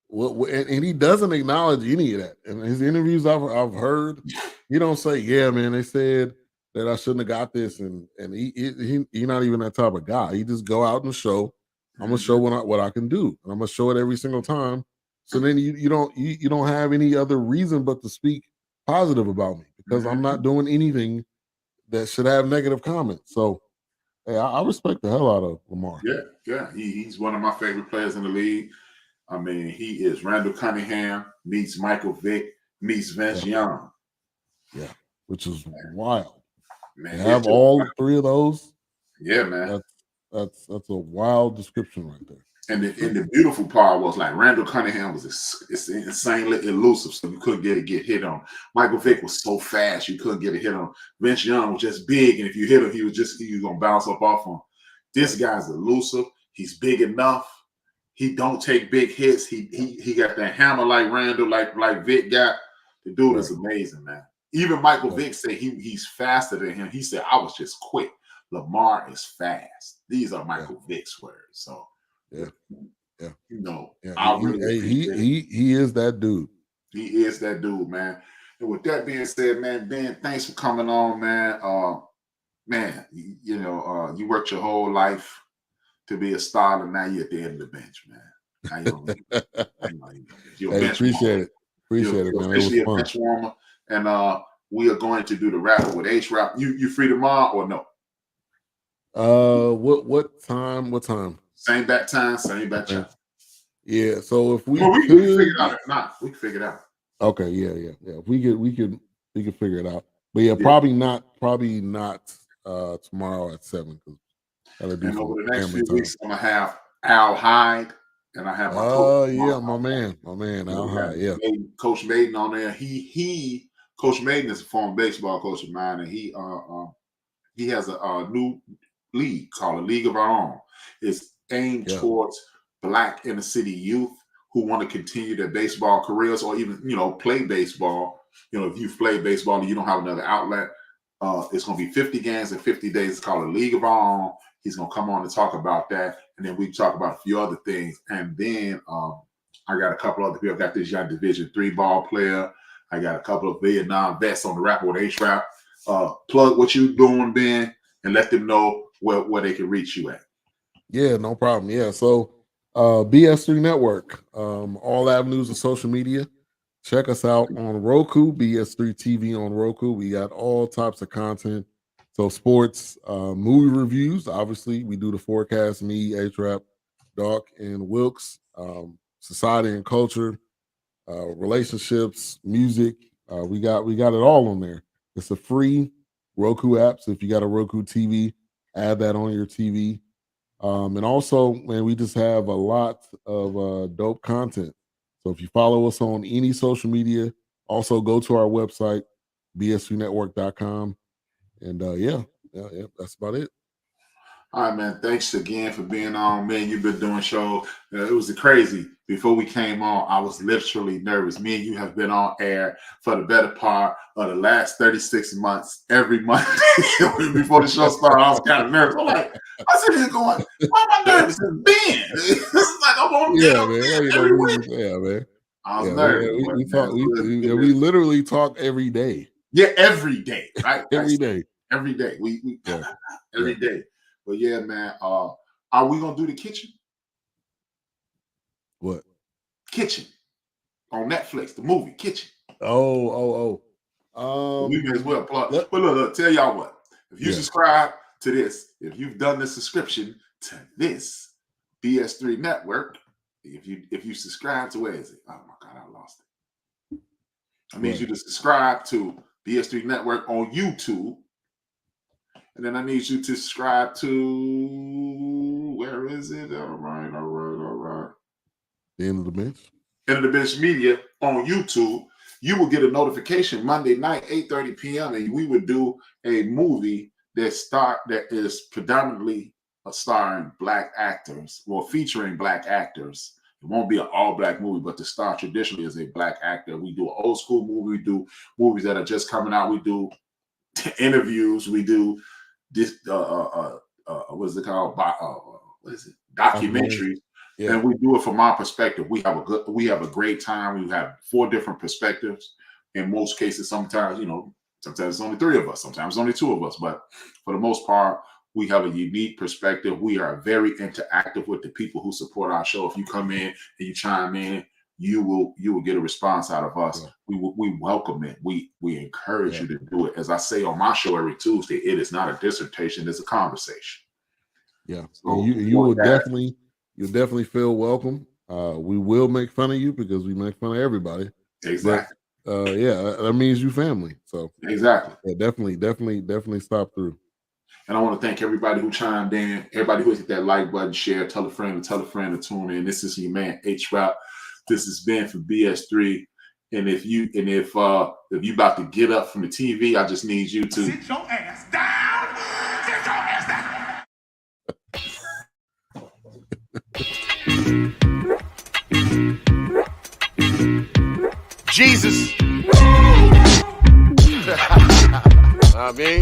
he doesn't acknowledge any of that. In his interviews I've heard, he don't say, "Yeah, man, they said that I shouldn't have got this," and he not even that type of guy. He just go out and show. I'm gonna show what I can do. And I'm gonna show it every single time. So then you don't have any other reason but to speak positive about me because I'm not doing anything that should have negative comments. So hey, I respect the hell out of Lamar. Yeah. He's one of my favorite players in the league. I mean, he is Randall Cunningham meets Michael Vick meets Vince Young. Yeah, which is wild. Man, to have all three of those. Yeah, man. That's a wild description right there. And the beautiful part was like Randall Cunningham was insanely elusive, so you couldn't get hit on. Michael Vick was so fast you couldn't get a hit on. Vince Young was just big, and if you hit him, he was gonna bounce up off him. This guy's elusive. He's big enough. He don't take big hits. He got that hammer like Randall, like Vick got. The dude is amazing, man. Even Michael Vick said he's faster than him. He said, I was just quick. Lamar is fast. These are Michael Vick's words. So yeah. I really he is that dude. He is that dude, man. And with that being said, man, Ben, thanks for coming on, man. Man, you worked your whole life to be a star, and now you're at the end of the bench, man. Appreciate it. Appreciate it, man. It was fun. Bench warmer, and we are going to do the rapper with HRap. You free tomorrow or no? What time? What time? Same bat time, same bat time. Yeah. So if we can figure it out. If not, we can figure it out. Okay. Yeah. If we can figure it out. But yeah, probably not tomorrow at 7 because gotta do. And over the next few weeks, I'm gonna have Al Hyde, and I have my coach. My man, Al Hyde. Yeah, Coach Maiden on there. Coach Maiden is a former baseball coach of mine, and he has a new league called a League of Our Own. It's aimed towards Black inner city youth who want to continue their baseball careers or even play baseball. If you've played baseball and you don't have another outlet, it's going to be 50 games in 50 days. It's called a League of Our Own. He's going to come on and talk about that, and then we talk about a few other things. And then I got a couple other people. I got this young Division III ball player. I got a couple of Vietnam vets on the rapper with HRap. Plug what you doing, Ben, and let them know where they can reach you at. Yeah, no problem. Yeah, so BS3 Network, all avenues of social media. Check us out on Roku, BS3 TV on Roku. We got all types of content. So sports, movie reviews. Obviously, we do the forecast. Me, HRap, Doc, and Wilkes. Society and culture, relationships, music. We got it all on there. It's a free Roku app. So if you got a Roku TV, add that on your TV. And also, man, we just have a lot of dope content. So if you follow us on any social media, also go to our website, bs3network.com. And yeah, that's about it. All right, man. Thanks again for being on, man. You've been doing shows. It was crazy. Before we came on, I was literally nervous. Me and you have been on air for the better part of the last 36 months, every month. Before the show started, I was kind of nervous. I'm like, I said, "He's going. Why am I nervous?" It's Ben. It's like I'm on every week. Yeah, man. I was nervous. We literally talk every day. Yeah, every day, right? Every day. Every day. We every day. But yeah, man. Are we gonna do the kitchen? What? Kitchen on Netflix, the movie Kitchen. Oh. We may as well plug. But look, tell y'all what. If you subscribe to this, if you've done the subscription to this BS3 network, if you subscribe to where is it? Oh my God, I lost it. I need you to subscribe to BS3 Network on YouTube. And then I need you to subscribe to, where is it? All right. The End of the Bench. End of the Bench Media on YouTube. You will get a notification Monday night, 8:30 p.m. And we would do a movie that is predominantly starring Black actors, well, featuring Black actors. It won't be an all-Black movie, but the star traditionally is a Black actor. We do an old school movie. We do movies that are just coming out. We do interviews. We do this. What is it called? What is it? Documentaries. Yeah. And we do it from our perspective. We have a great time. We have 4 different perspectives. In most cases, sometimes it's only 3 of us. Sometimes it's only 2 of us. But for the most part, we have a unique perspective. We are very interactive with the people who support our show. If you come in and you chime in, you will get a response out of us. Yeah. We welcome it. We encourage you to do it. As I say on my show every Tuesday, it is not a dissertation; it's a conversation. Yeah, so you'll definitely feel welcome. We will make fun of you because we make fun of everybody. Exactly. But, that means you family. So exactly. Yeah, definitely stop through. And I want to thank everybody who chimed in, everybody who hit that like button, share, tell a friend to tune in. This is your man HRap. This has been for BS3. And if you about to get up from the TV, I just need you to sit your ass down. Sit your ass down. Jesus. I mean.